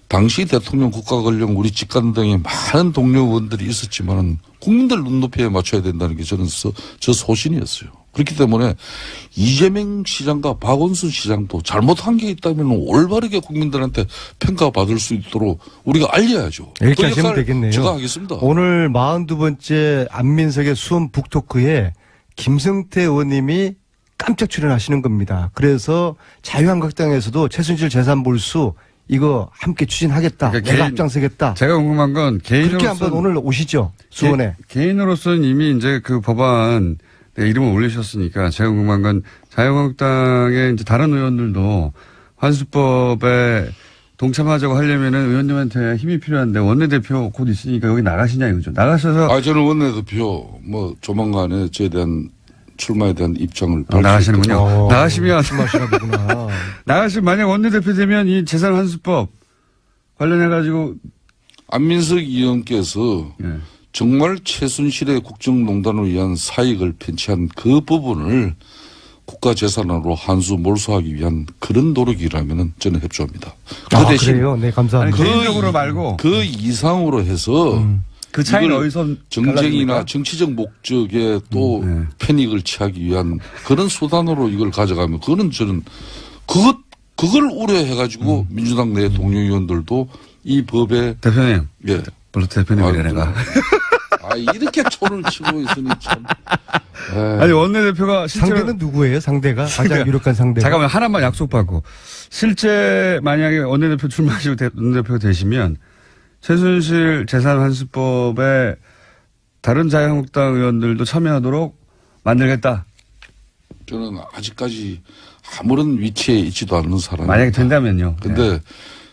당시 대통령 국가권력 우리 직관 등의 많은 동료 의원들이 있었지만은 국민들 눈높이에 맞춰야 된다는 게 저는 저 소신이었어요. 그렇기 때문에 이재명 시장과 박원순 시장도 잘못한 게 있다면 올바르게 국민들한테 평가받을 수 있도록 우리가 알려야죠. 이렇게 그 하시면 역할 되겠네요. 제가 하겠습니다. 오늘 42번째 안민석의 수원 북토크에 김성태 의원님이 깜짝 출연하시는 겁니다. 그래서 자유한국당에서도 최순실 재산 몰수 이거 함께 추진하겠다. 그러니까 내가 앞장서겠다. 제가 궁금한 건 그렇게 개인으로서 한번 오늘 오시죠. 수원에. 개인으로서는 이미 이제 그 법안 이름을 올리셨으니까 제가 궁금한 건 자유한국당의 이제 다른 의원들도 환수법에 동참하자고 하려면은 의원님한테 힘이 필요한데 원내대표 곧 있으니까 여기 나가시냐 이거죠. 나가셔서 저는 원내대표 조만간에 저에 대한 출마에 대한 입장을 나가시는군요. 나가시면 말씀하시나 보구나. 나가시면 만약 원내대표 되면 이 재산 환수법 관련해 가지고 안민석 의원께서 예. 정말 최순실의 국정농단을 위한 사익을 편취한 그 부분을 국가재산으로 환수 몰수하기 위한 그런 노력이라면 저는 협조합니다. 그 대신 그래요? 네, 감사합니다. 아니, 개인적으로 말고 그 이상으로 해서 그 차이는 이걸 어디서 정쟁이나 갈라집니까? 정치적 목적에 또 네. 패닉을 취하기 위한 그런 수단으로 이걸 가져가면 그거는 저는 그걸 우려해가지고 민주당 내 동료 의원들도 이 법에 대표님. 예. 벌써 대표님이래 내가. 이렇게 촌을 치고 있으니 참. 아니 원내대표가 실제로 상대는 누구예요? 상대가 가장 유력한 상대가. 잠깐만 하나만 약속받고 실제 만약에 원내대표 출마하시고 원내대표가 되시면 최순실 재산 환수법에 다른 자유한국당 의원들도 참여하도록 만들겠다. 저는 아직까지 아무런 위치에 있지도 않는 사람입니다. 만약에 된다면요. 근데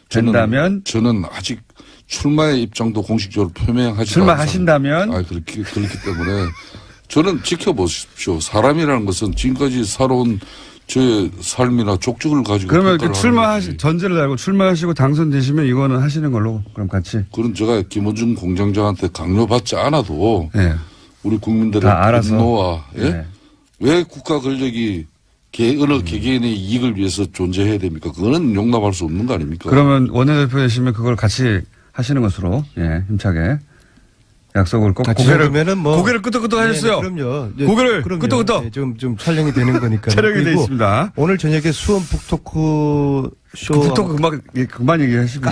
된다면 저는 아직 출마의 입장도 공식적으로 표명하지 출마하신다면 그렇기 때문에 저는 지켜보십시오. 사람이라는 것은 지금까지 살아온 저의 삶이나 족적을 가지고 그러면 그 평가를 하는 거지. 전제를 달고 출마하시고 당선되시면 이거는 하시는 걸로 그럼 같이. 그런 제가 김원중 공장장한테 강요받지 않아도 네. 우리 국민들의 다 알아서. 분노와 네. 왜 국가 권력이 어느 개개인의 이익을 위해서 존재해야 됩니까? 그거는 용납할 수 없는 거 아닙니까? 그러면 원내대표 되시면 그걸 같이 하시는 것으로 힘차게 약속을 꼭 고개를 끄덕끄덕 하셨어요. 네, 그럼요. 고개를 그럼요. 끄덕끄덕. 네, 좀 촬영이 되는 거니까. 촬영이 돼 있습니다. 오늘 저녁에 수원 북토크 쇼. 북토크 그만 얘기하시고.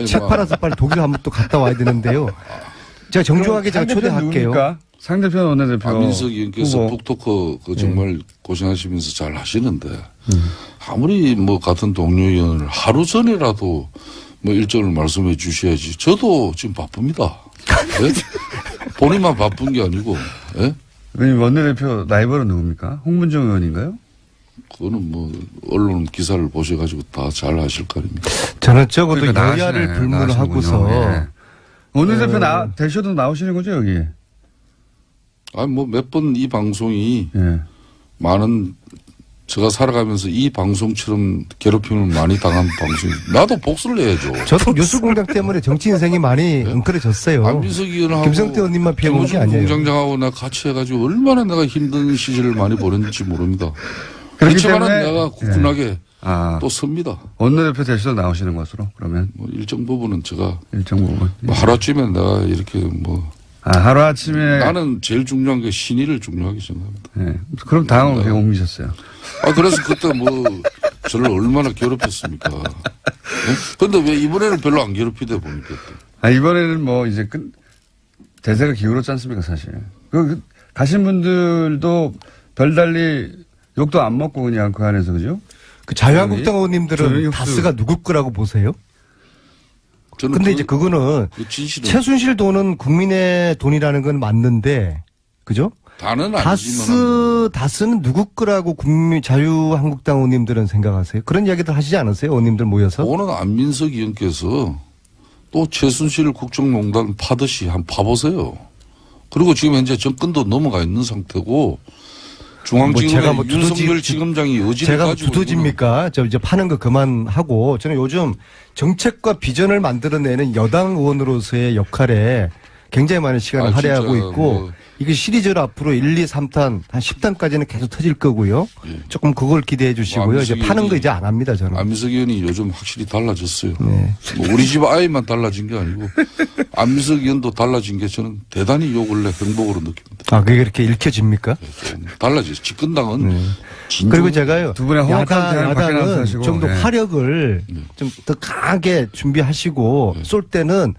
책 팔아서 빨리 독일 한번 또 갔다 와야 되는데요. 제가 정중하게 제가 초대할게요. 상대편 원내대표. 안민석 의원께서 후보. 북토크 정말 고생하시면서 잘 하시는데 아무리 같은 동료 의원을 하루 전이라도 일정을 말씀해 주셔야지. 저도 지금 바쁩니다. 예? 본인만 바쁜 게 아니고. 예? 원내대표 라이벌은 누굽니까? 홍문정 의원인가요? 그거는 언론 기사를 보셔가지고 다 잘 하실 거 아닙니까? 저는 적어도 그러니까 여야를 나가시네. 불문하고서. 나가시는군요. 예. 원내대표 되셔도 나오시는 거죠 여기? 몇 번 이 방송이 예. 많은 제가 살아가면서 이 방송처럼 괴롭힘을 많이 당한 방송이 나도 복수를 해야죠. 저도 뉴스공장 때문에 정치 인생이 많이 엉클어졌어요. 안민석 의원하고 김성태 의원님만 피해본 게 아니에요. 공장장하고 내가 같이 해가지고 얼마나 내가 힘든 시절을 많이 보냈는지 모릅니다. 그렇기 그렇지만 때문에 내가 굳건하게 아, 또 섭니다. 원내대표 되셔도 나오시는 것으로 그러면 일정 부분은 제가 일정 부분. 하루아침에 내가 이렇게 하루아침에. 나는 제일 중요한 게 신의를 중요하게 생각합니다. 예. 그럼 당을 왜 옮기셨어요? 그래서 그때 저를 얼마나 괴롭혔습니까? 근데 왜 이번에는 별로 안 괴롭히다 보니까 또. 이번에는 이제 대세가 기울었지 않습니까, 사실. 가신 분들도 별달리 욕도 안 먹고 그냥 그 안에서, 그죠? 그 자유한국당 의원님들은 조용히 다스가 누구 거라고 보세요? 저는 근데 이제 그거는 진실은 최순실 돈은 국민의 돈이라는 건 맞는데, 그죠? 다는 아니지만 다스는 누구 거라고 자유한국당 의원님들은 생각하세요? 그런 이야기들 하시지 않으세요? 의원님들 모여서? 오늘 안민석 의원께서 또 최순실 국정농단 파듯이 한번 파보세요. 그리고 지금 현재 정권도 넘어가 있는 상태고 중앙지검의 윤석열 지검장이 의지를 제가 가지고 두더집니까? 저 이제 파는 거 그만하고 저는 요즘 정책과 비전을 만들어내는 여당 의원으로서의 역할에 굉장히 많은 시간을 할애하고 진짜 있고 뭐. 이게 시리즈로 앞으로 1, 2, 3탄 한 10탄까지는 계속 터질 거고요. 예. 조금 그걸 기대해 주시고요. 이제 파는 거 이제 안 합니다. 저는. 안민석 의원이 요즘 확실히 달라졌어요. 네. 뭐 우리 집 아이만 달라진 게 아니고 안민석 의원도 달라진 게 저는 대단히 요 근래 행복으로 느낍니다. 아, 그게 그렇게 읽혀집니까? 좀 달라졌어요. 집권당은 진정- 그리고 제가요. 두 분의 허락한 제안을 밖에 나서 야당은 하시고, 좀 더 네. 화력을 좀 더 강하게 준비하시고 쏠 때는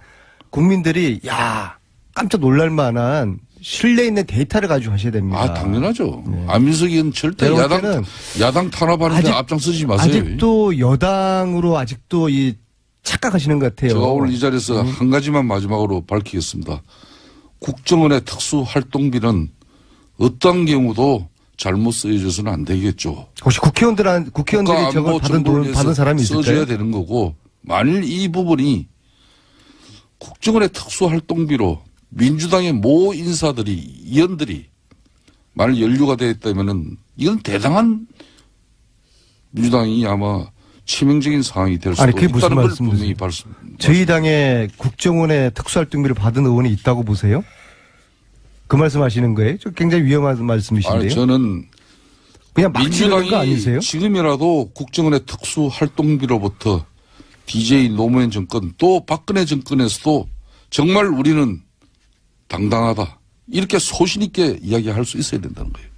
국민들이 야 깜짝 놀랄 만한 신뢰 있는 데이터를 가지고 하셔야 됩니다. 아, 당연하죠. 안민석 의원 절대 제가 볼 때는 야당 탄압하는 데 앞장서지 마세요. 아직도 여당으로 아직도 이 착각하시는 것 같아요. 제가 오늘 이 자리에서 한 가지만 마지막으로 밝히겠습니다. 국정원의 특수활동비는 어떤 경우도 잘못 쓰여져서는 안 되겠죠. 혹시 국회의원들이 저걸 받은 사람이 써줘야 있을까요? 되는 거고 만일 이 부분이 국정원의 특수활동비로 민주당의 모 인사들이 의원들이 만일 연루가 되어 있다면은 이건 대단한 민주당이 아마 치명적인 상황이 될 수도 아니, 그게 무슨 있다는 걸 말씀이세요? 분명히 말씀. 저희 당에 국정원의 특수활동비를 받은 의원이 있다고 보세요? 그 말씀하시는 거예요? 저 굉장히 위험한 말씀이신데요. 아니, 저는 그냥 막 치는 거 민주당이 아니세요? 지금이라도 국정원의 특수활동비로부터 DJ 노무현 정권 또 박근혜 정권에서도 정말 우리는 당당하다. 이렇게 소신 있게 이야기할 수 있어야 된다는 거예요.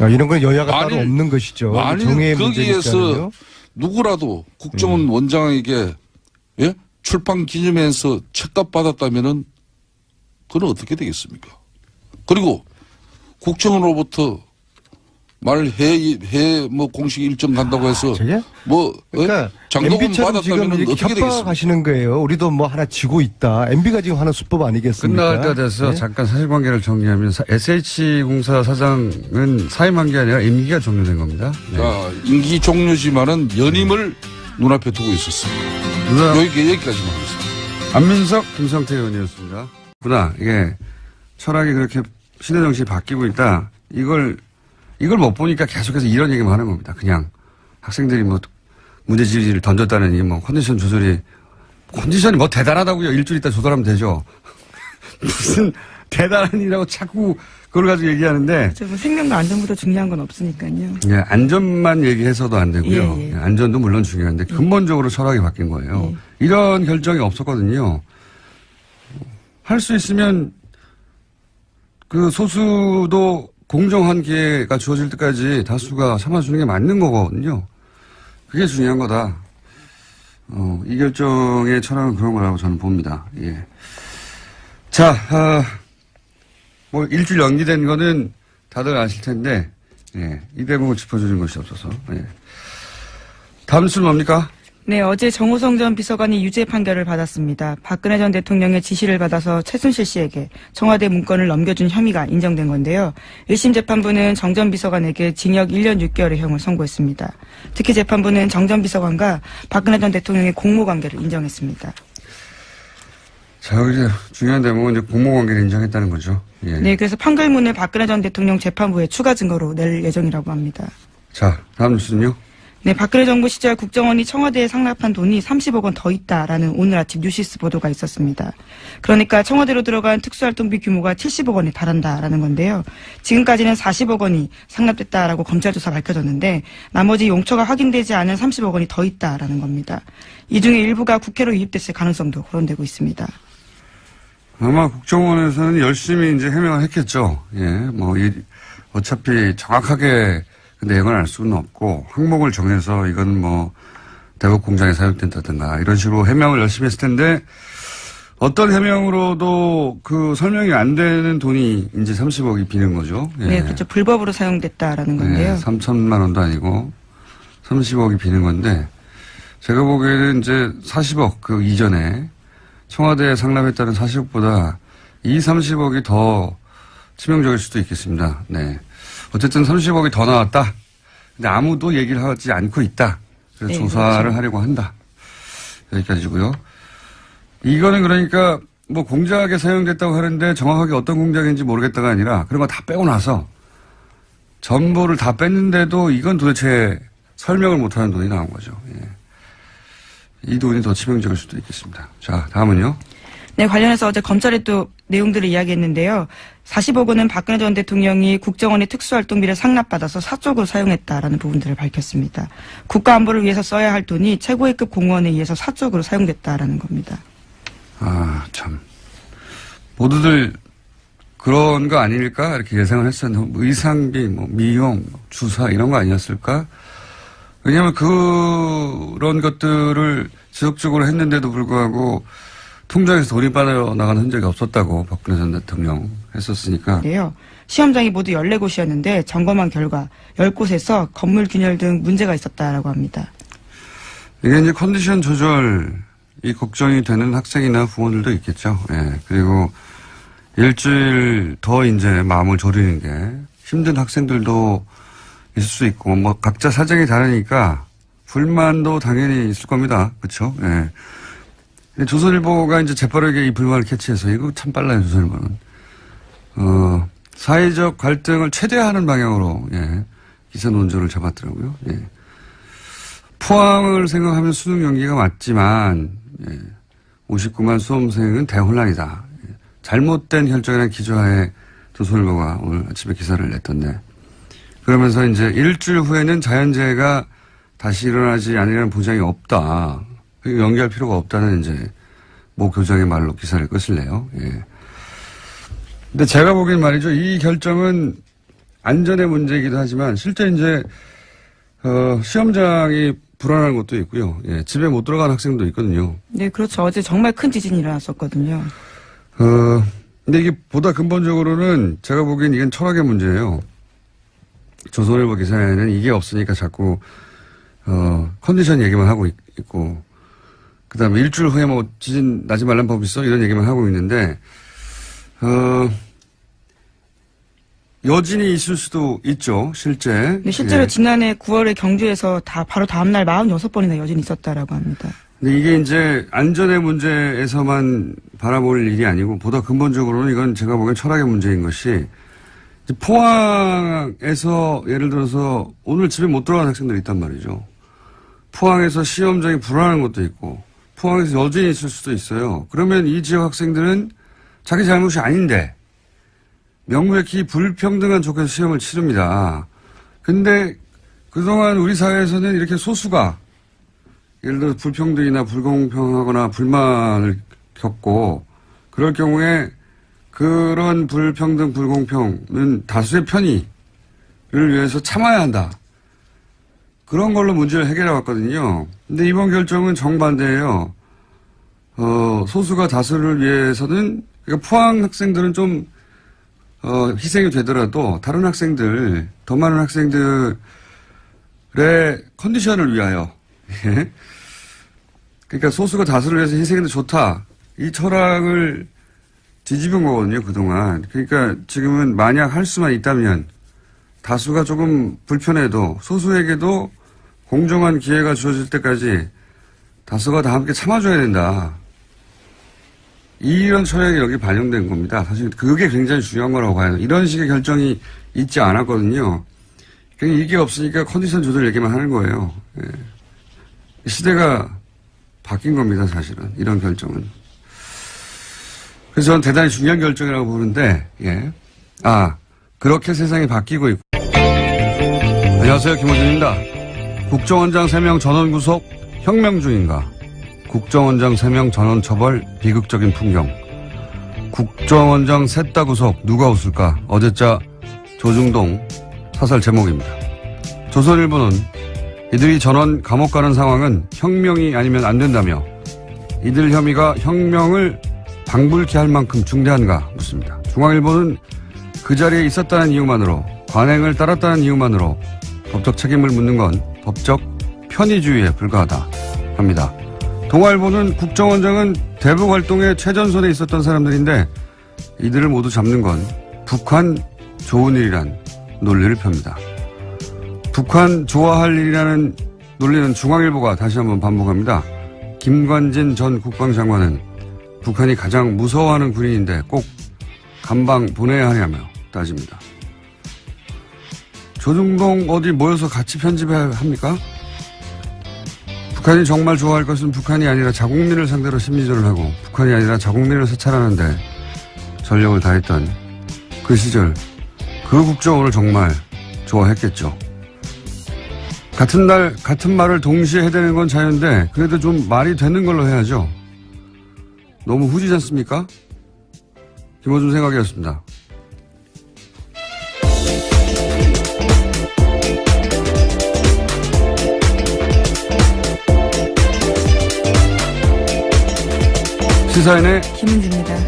아, 이런 건 여야가 만일- 따로 없는 것이죠. 만일 정의의 거기에서 문제니까요. 누구라도 국정원 원장에게 예? 출판 기념회에서 책값 받았다면은 그건 어떻게 되겠습니까? 그리고 국정원으로부터 말 해 뭐 공식 일정 간다고 해서 저게? 뭐 그러니까 장도금 MB처럼 지금 받았다면 이렇게 어떻게 되겠습니까? 협박하시는 거예요. 우리도 뭐 하나 지고 있다. MB가 지금 하는 수법 아니겠습니까? 끝날 때 돼서 네? 잠깐 사실관계를 정리하면 SH공사 사장은 사임한 게 아니라 임기가 종료된 겁니다. 네. 자, 임기 종료지만은 연임을 눈앞에 두고 있었습니다. 여기까지만 하겠습니다. 안민석, 김성태 의원이었습니다. 구나 이게 철학이 그렇게 시대 정신이 바뀌고 있다. 이걸 못 보니까 계속해서 이런 얘기만 하는 겁니다. 그냥 학생들이 뭐 문제지를 던졌다느니 뭐 컨디션이 뭐 대단하다고요. 일주일 있다 조절하면 되죠. 무슨 대단한 일이라고 자꾸 그걸 가지고 얘기하는데 뭐 생명과 안전보다 중요한 건 없으니까요. 예, 안전만 얘기해서도 안 되고요. 예, 예. 안전도 물론 중요한데 근본적으로 철학이 바뀐 거예요. 이런 결정이 없었거든요. 할 수 있으면 그 소수도 공정한 기회가 주어질 때까지 다수가 참아주는 게 맞는 거거든요. 그게 중요한 거다. 이 결정의 철학은 그런 거라고 저는 봅니다. 예. 자, 뭐 일주일 연기된 거는 다들 아실 텐데, 예. 이 대목을 짚어주는 것이 없어서, 예. 다음 뉴스는 뭡니까? 네, 어제 정호성 전 비서관이 유죄 판결을 받았습니다. 박근혜 전 대통령의 지시를 받아서 최순실 씨에게 청와대 문건을 넘겨준 혐의가 인정된 건데요. 1심 재판부는 정 전 비서관에게 징역 1년 6개월의 형을 선고했습니다. 특히 재판부는 정 전 비서관과 박근혜 전 대통령의 공모관계를 인정했습니다. 자, 이제 중요한 대목은 이제 공모관계를 인정했다는 거죠. 예. 네, 그래서 판결문을 박근혜 전 대통령 재판부에 추가 증거로 낼 예정이라고 합니다. 자, 다음 뉴스는요? 네, 박근혜 정부 시절 국정원이 청와대에 상납한 돈이 30억 원 더 있다라는 오늘 아침 뉴시스 보도가 있었습니다. 그러니까 청와대로 들어간 특수활동비 규모가 70억 원에 달한다라는 건데요. 지금까지는 40억 원이 상납됐다라고 검찰 조사 밝혀졌는데 나머지 용처가 확인되지 않은 30억 원이 더 있다라는 겁니다. 이 중에 일부가 국회로 유입됐을 가능성도 거론되고 있습니다. 아마 국정원에서는 열심히 이제 해명을 했겠죠. 예, 뭐, 어차피 정확하게 그 내용을 알 수는 없고, 항목을 정해서 이건 뭐, 대북 공장에 사용된다든가, 이런 식으로 해명을 열심히 했을 텐데, 어떤 해명으로도 그 설명이 안 되는 돈이 이제 30억이 비는 거죠. 예. 네, 그렇죠. 불법으로 사용됐다라는 건데요. 3천만 원도 아니고, 30억이 비는 건데, 제가 보기에는 이제 40억 그 이전에 청와대에 상납했다는 40억보다 이 30억이 더 치명적일 수도 있겠습니다. 네. 어쨌든 30억이 더 나왔다. 근데 아무도 얘기를 하지 않고 있다. 그래서 네, 조사를 그렇죠. 하려고 한다. 여기까지고요. 이거는 그러니까 뭐 공작에 사용됐다고 하는데 정확하게 어떤 공작인지 모르겠다가 아니라 그런 거 다 빼고 나서 전부를 다 뺐는데도 이건 도대체 설명을 못하는 돈이 나온 거죠. 예. 이 돈이 더 치명적일 수도 있겠습니다. 자, 다음은요. 네, 관련해서 어제 검찰이 또 내용들을 이야기했는데요. 40억 원은 박근혜 전 대통령이 국정원의 특수활동비를 상납받아서 사적으로 사용했다라는 부분들을 밝혔습니다. 국가안보를 위해서 써야 할 돈이 최고위급 공무원에 의해서 사적으로 사용됐다라는 겁니다. 아, 참. 모두들 그런 거 아닐까? 이렇게 예상을 했었는데, 의상비, 뭐, 미용, 주사, 이런 거 아니었을까? 왜냐면 그런 것들을 지속적으로 했는데도 불구하고 통장에서 돈이 빠져나가는 흔적이 없었다고 박근혜 전 대통령 했었으니까. 인데요. 시험장이 모두 14곳이었는데 점검한 결과 10곳에서 건물 균열 등 문제가 있었다라고 합니다. 이게 이제 컨디션 조절이 걱정이 되는 학생이나 부모들도 있겠죠. 예. 그리고 일주일 더 이제 마음을 졸이는 게 힘든 학생들도 있을 수 있고, 뭐 각자 사정이 다르니까 불만도 당연히 있을 겁니다. 그렇죠? 예. 조선일보가 이제 재빠르게 이 불만을 캐치해서 이거 참 빨라요, 조선일보는. 사회적 갈등을 최대화하는 방향으로, 예, 기사 논조를 잡았더라고요. 예. 포항을 생각하면 수능 연기가 맞지만, 예, 59만 수험생은 대혼란이다. 예. 잘못된 결정이라는 기조하에 조선일보가 오늘 아침에 기사를 냈던데, 그러면서 이제 일주일 후에는 자연재해가 다시 일어나지 않으려는 보장이 없다. 연기할 필요가 없다는 이제 모 교장의 말로 기사를 끝을내요. 예. 근데 제가 보기엔 말이죠. 이 결정은 안전의 문제이기도 하지만 실제 이제 시험장이 불안한 것도 있고요. 예. 집에 못 들어간 학생도 있거든요. 네, 그렇죠. 어제 정말 큰 지진이 일어났었거든요. 근데 이게 보다 근본적으로는 제가 보기엔 이건 철학의 문제예요. 조선일보 기사에는 이게 없으니까 자꾸 컨디션 얘기만 하고 있고, 그 다음에 일주일 후에 뭐 지진 나지 말란 법 있어? 이런 얘기만 하고 있는데, 여진이 있을 수도 있죠, 실제. 근데 실제로 예. 지난해 9월에 경주에서 다 바로 다음날 46번이나 여진이 있었다라고 합니다. 근데 이게 이제 안전의 문제에서만 바라볼 일이 아니고, 보다 근본적으로는 이건 제가 보기엔 철학의 문제인 것이, 포항에서 예를 들어서 오늘 집에 못 들어간 학생들이 있단 말이죠. 포항에서 시험장이 불안한 것도 있고, 포항에서 여진이 있을 수도 있어요. 그러면 이 지역 학생들은 자기 잘못이 아닌데 명백히 불평등한 조건에서 시험을 치릅니다. 근데 그동안 우리 사회에서는 이렇게 소수가 예를 들어서 불평등이나 불공평하거나 불만을 겪고 그럴 경우에 그런 불평등, 불공평은 다수의 편의를 위해서 참아야 한다. 그런 걸로 문제를 해결해 왔거든요. 근데 이번 결정은 정반대예요. 소수가 다수를 위해서는, 그러니까 포항 학생들은 좀, 희생이 되더라도 다른 학생들, 더 많은 학생들의 컨디션을 위하여. 그러니까 소수가 다수를 위해서 희생해도 좋다. 이 철학을 뒤집은 거거든요, 그동안. 그러니까 지금은 만약 할 수만 있다면 다수가 조금 불편해도 소수에게도 공정한 기회가 주어질 때까지 다수가 다 함께 참아줘야 된다. 이런 철학이 여기 반영된 겁니다. 사실 그게 굉장히 중요한 거라고 봐요. 이런 식의 결정이 있지 않았거든요. 그냥 이게 없으니까 컨디션 조절 얘기만 하는 거예요. 예. 시대가 바뀐 겁니다, 사실은. 이런 결정은. 그래서 저는 대단히 중요한 결정이라고 보는데, 예. 그렇게 세상이 바뀌고 있고. 안녕하세요, 김호준입니다. 국정원장 3명 전원 구속, 혁명 중인가? 국정원장 3명 전원 처벌, 비극적인 풍경. 국정원장 셋 다 구속, 누가 웃을까? 어제자 조중동 사설 제목입니다. 조선일보는 이들이 전원 감옥 가는 상황은 혁명이 아니면 안 된다며 이들 혐의가 혁명을 방불케 할 만큼 중대한가 묻습니다. 중앙일보는 그 자리에 있었다는 이유만으로, 관행을 따랐다는 이유만으로 법적 책임을 묻는 건 법적 편의주의에 불과하다 합니다. 동아일보는 국정원장은 대북 활동의 최전선에 있었던 사람들인데 이들을 모두 잡는 건 북한 좋은 일이란 논리를 펴니다. 북한 좋아할 일이라는 논리는 중앙일보가 다시 한번 반복합니다. 김관진 전 국방장관은 북한이 가장 무서워하는 군인인데 꼭 감방 보내야 하냐며 따집니다. 조중동 어디 모여서 같이 편집해야 합니까? 북한이 정말 좋아할 것은 북한이 아니라 자국민을 상대로 심리전을 하고 북한이 아니라 자국민을 사찰하는데 전력을 다했던 그 시절 그 국정원을 정말 좋아했겠죠. 같은 날 같은 말을 동시에 해대는 건 자유인데 그래도 좀 말이 되는 걸로 해야죠. 너무 후지지 않습니까? 김어준 생각이었습니다. 시사인의 김은지입니다.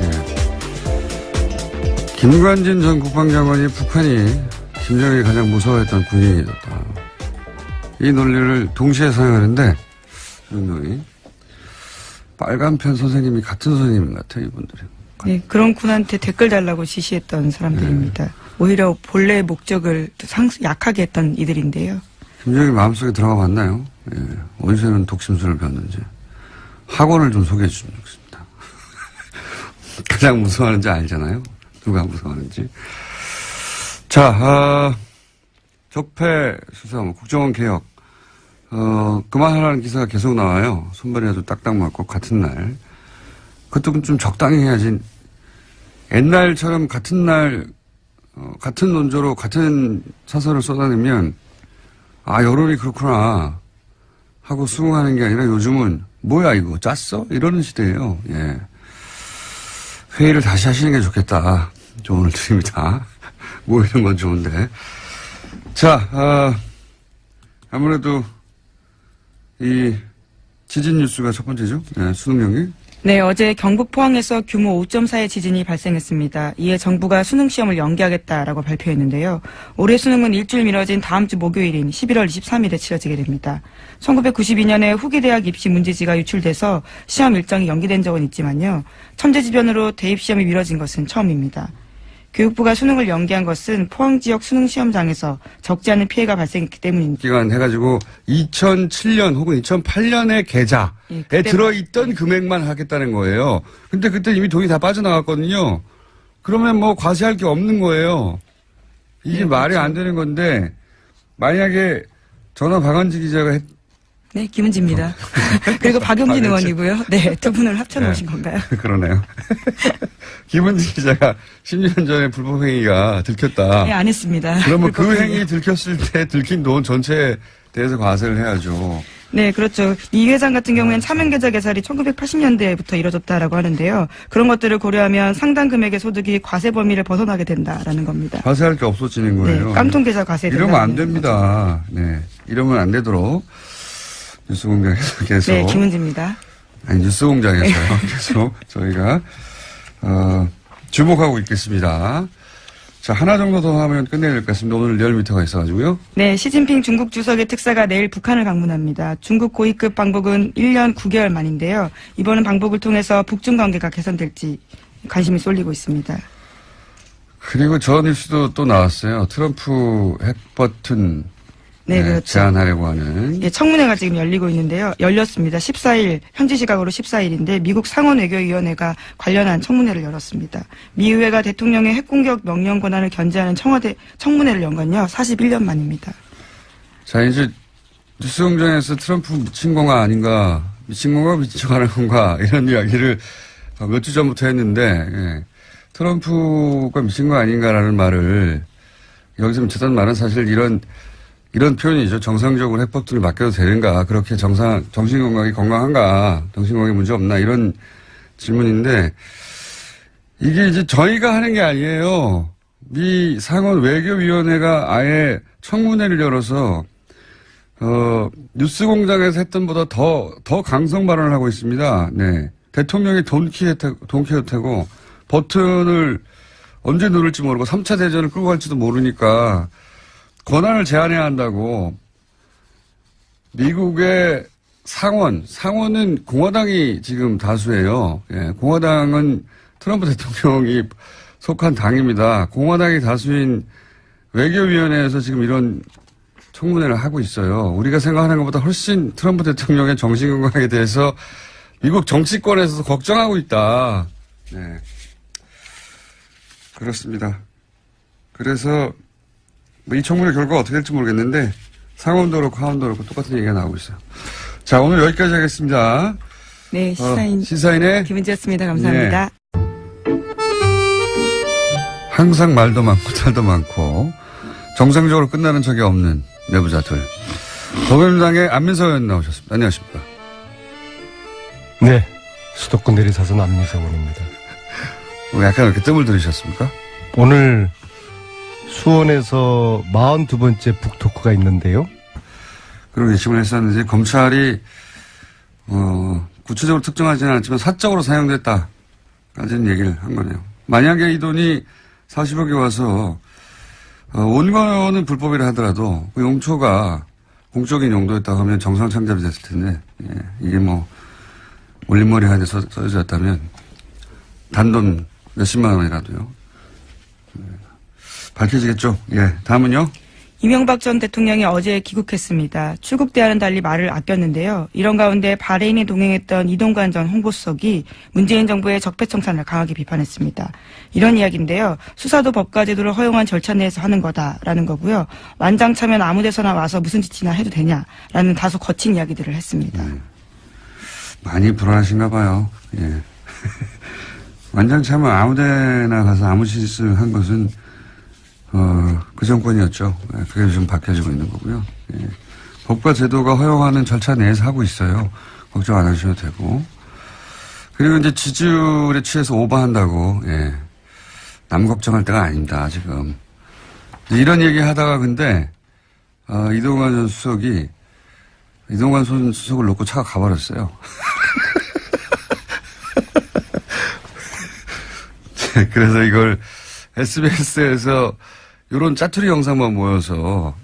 김관진 전 국방장관이 북한이 김정일이 가장 무서워했던 군인이었다. 이 논리를 동시에 사용하는데 조중동이 빨간편 선생님이 같은 선생님 같아요. 이분들이. 네, 그런 군한테 댓글 달라고 지시했던 사람들입니다. 오히려 본래의 목적을 약하게 했던 이들인데요. 김정일 마음속에 들어가 봤나요? 예. 어디서는 독심술을 배웠는지. 학원을 좀 소개해 주시면 좋겠습니다. 가장 무서워하는지 알잖아요. 누가 무서워하는지. 자, 적폐 수사, 국정원 개혁. 그만하라는 기사가 계속 나와요. 손발이라도 딱딱 맞고 같은 날. 그것도 좀 적당히 해야지. 옛날처럼 같은 날, 같은 논조로 같은 사설을 쏟아내면, 아, 여론이 그렇구나. 하고 수긍하는 게 아니라 요즘은, 뭐야, 이거, 짰어? 이러는 시대예요. 예. 회의를 다시 하시는 게 좋겠다. 조언을 드립니다. 모이는 건 좋은데. 자, 아무래도, 이, 지진 뉴스가 첫 번째죠. 네, 수능 연기. 네, 어제 경북 포항에서 규모 5.4의 지진이 발생했습니다. 이에 정부가 수능 시험을 연기하겠다라고 발표했는데요. 올해 수능은 일주일 미뤄진 다음 주 목요일인 11월 23일에 치러지게 됩니다. 1992년에 후기대학 입시 문제지가 유출돼서 시험 일정이 연기된 적은 있지만요. 천재지변으로 대입시험이 미뤄진 것은 처음입니다. 교육부가 수능을 연기한 것은 포항 지역 수능 시험장에서 적지 않은 피해가 발생했기 때문입니다. 기간 해가지고 2007년 혹은 2008년의 계좌에 들어있던 금액만 하겠다는 거예요. 근데 그때 이미 돈이 다 빠져나갔거든요. 그러면 뭐 과세할 게 없는 거예요. 이게 네, 말이 그렇죠. 안 되는 건데 만약에 전화 박원지 기자가 네, 김은지입니다. 그리고 박용진 박은지. 의원이고요. 네, 두 분을 합쳐놓으신 건가요? 그러네요. 김은지 기자가 10년 전에 불법행위가 들켰다. 네, 안 했습니다. 그러면 그 행위 들켰을 때 들킨 돈 전체에 대해서 과세를 해야죠. 네, 그렇죠. 이 회장 같은 경우에는 차명계좌 개설이 1980년대부터 이뤄졌다라고 하는데요. 그런 것들을 고려하면 상당 금액의 소득이 과세 범위를 벗어나게 된다라는 겁니다. 과세할 게 없어지는 거예요. 네, 깡통계좌 과세. 이러면 안 됩니다. 네, 이러면 안 되도록 뉴스공장에서 계속. 네, 김은지입니다. 아니, 뉴스공장에서요. 계속 저희가 주목하고 있겠습니다. 자, 하나 정도 더 하면 끝내야 될 것 같습니다. 오늘 리얼미터가 있어가지고요. 네, 시진핑 중국 주석의 특사가 내일 북한을 방문합니다. 중국 고위급 방북은 1년 9개월 만인데요. 이번 방북을 통해서 북중 관계가 개선될지 관심이 쏠리고 있습니다. 그리고 저 뉴스도 또 나왔어요. 트럼프 핵버튼 네, 그렇죠. 제안하려고 하는. 예, 청문회가 지금 열리고 있는데요. 열렸습니다. 14일, 현지 시각으로 14일인데 미국 상원외교위원회가 관련한 청문회를 열었습니다. 미 의회가 대통령의 핵공격 명령 권한을 견제하는 청문회를 연 건요. 41년 만입니다. 자, 이제 뉴스공장에서 트럼프 미친 건가 아닌가, 미친 건가 미친 척 하는 건가 이런 이야기를 몇 주 전부터 했는데 예. 트럼프가 미친 거 아닌가라는 말을 여기서 미쳤다는 말은 사실 이런 표현이죠. 정상적으로 핵버튼을 맡겨도 되는가, 그렇게 정신건강이 건강한가, 정신건강에 문제 없나 이런 질문인데 이게 이제 저희가 하는 게 아니에요. 미 상원 외교위원회가 아예 청문회를 열어서 뉴스공장에서 했던 보다 더 강성 발언을 하고 있습니다. 네, 대통령이 돈키호테고 버튼을 언제 누를지 모르고 3차 대전을 끌고 갈지도 모르니까 권한을 제한해야 한다고. 미국의 상원은 공화당이 지금 다수예요. 예, 공화당은 트럼프 대통령이 속한 당입니다. 공화당이 다수인 외교위원회에서 지금 이런 청문회를 하고 있어요. 우리가 생각하는 것보다 훨씬 트럼프 대통령의 정신건강에 대해서 미국 정치권에서도 걱정하고 있다. 네. 그렇습니다. 그래서 뭐 이 청문회 결과가 어떻게 될지 모르겠는데 상원도 그렇고 하원도 그렇고 똑같은 얘기가 나오고 있어요. 자, 오늘 여기까지 하겠습니다. 네, 시사인의 김은지였습니다. 감사합니다. 항상 말도 많고 탈도 많고 정상적으로 끝나는 적이 없는 내부자들. 더불어민주당의 안민석 의원 나오셨습니다. 안녕하십니까. 네. 수도권 내리사선 안민석 의원입니다. 약간 이렇게 뜸을 들이셨습니까? 오늘 수원에서 42번째 북토크가 있는데요. 그런 예심을 했었는지 검찰이 구체적으로 특정하지는 않지만 사적으로 사용됐다까지는 얘기를 한 거네요. 만약에 이 돈이 40억이 와서 온 거는 불법이라 하더라도 그 용처가 공적인 용도였다고 하면 정상 창잡이 됐을 텐데 이게 뭐 올림머리 하에 써졌다면 단돈 몇십만 원이라도요. 밝혀지겠죠. 예, 다음은요. 이명박 전 대통령이 어제 귀국했습니다. 출국 때와는 달리 말을 아꼈는데요. 이런 가운데 바레인에 동행했던 이동관 전 홍보수석이 문재인 정부의 적폐청산을 강하게 비판했습니다. 이런 이야기인데요. 수사도 법과 제도를 허용한 절차 내에서 하는 거다라는 거고요. 완장 차면 아무 데서나 와서 무슨 짓이나 해도 되냐라는 다소 거친 이야기들을 했습니다. 많이 불안하신가 봐요. 예. 완장 차면 아무 데나 가서 아무 짓을 한 것은 그 정권이었죠. 그게 좀 바뀌어지고 있는 거고요. 예. 법과 제도가 허용하는 절차 내에서 하고 있어요. 걱정 안 하셔도 되고. 그리고 이제 지지율에 취해서 오버한다고, 예. 남 걱정할 때가 아닙니다, 지금. 이런 얘기 하다가 근데, 이동관 전 수석이, 이동관 전 수석을 놓고 차가 가버렸어요. 그래서 이걸 SBS에서 이런 짜투리 영상만 모여서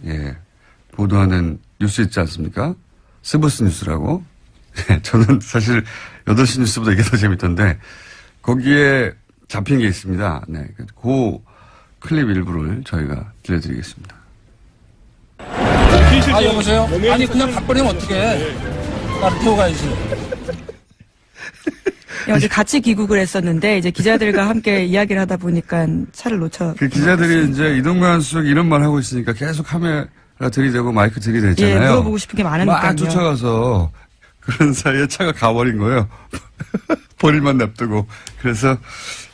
보도하는 뉴스 있지 않습니까? 스브스 뉴스라고. 저는 사실 8시 뉴스보다 이게 더 재밌던데 거기에 잡힌 게 있습니다. 네, 그 클립 일부를 저희가 들려드리겠습니다. 여보세요? 아니 그냥 가버리면 어떡해. 나를 태워 가야지. 어제 같이 귀국을 했었는데 이제 기자들과 함께 이야기를 하다 보니까 차를 놓쳐. 그 기자들이 이제 이동관 수석이 이런 말 하고 있으니까 계속 카메라 들이대고 마이크 들이대잖아요. 예, 물어보고 싶은 게 많으니까요. 막 쫓아가서 그런 사이에 차가 가버린 거예요. 본인만 냅두고. 그래서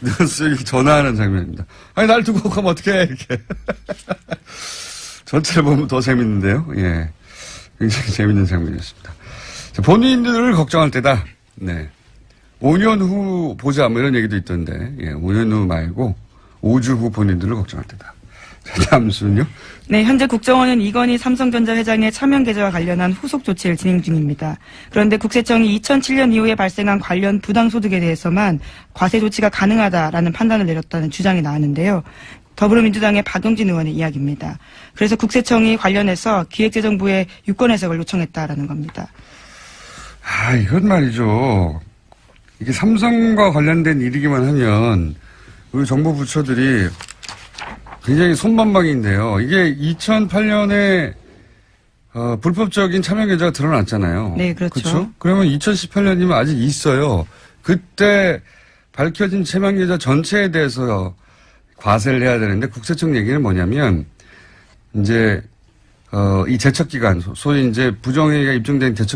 이동관 수석이 전화하는 장면입니다. 아니 날 두고 가면 어떡해 이렇게. 전체를 보면 더 재밌는데요. 예, 굉장히 재밌는 장면이었습니다. 자, 본인들을 걱정할 때다. 네. 5년 후 보자, 뭐 이런 얘기도 있던데, 5년 후 말고 5주 후 본인들을 걱정할 때다. 자, 다음 순요. 네, 현재 국정원은 이건희 삼성전자 회장의 차명 계좌와 관련한 후속 조치를 진행 중입니다. 그런데 국세청이 2007년 이후에 발생한 관련 부당소득에 대해서만 과세 조치가 가능하다라는 판단을 내렸다는 주장이 나왔는데요. 더불어민주당의 박용진 의원의 이야기입니다. 그래서 국세청이 관련해서 기획재정부에 유권 해석을 요청했다라는 겁니다. 이건 말이죠. 이게 삼성과 관련된 일이기만 하면 우리 정부 부처들이 굉장히 손반박인데요. 이게 2008년에 불법적인 차명 계좌가 드러났잖아요. 네, 그렇죠. 그러면 2018년이면 아직 있어요. 그때 밝혀진 차명 계좌 전체에 대해서 과세를 해야 되는데 국세청 얘기는 뭐냐면 이제 이 제척 기간 소위 이제 부정행위가 입증된 제척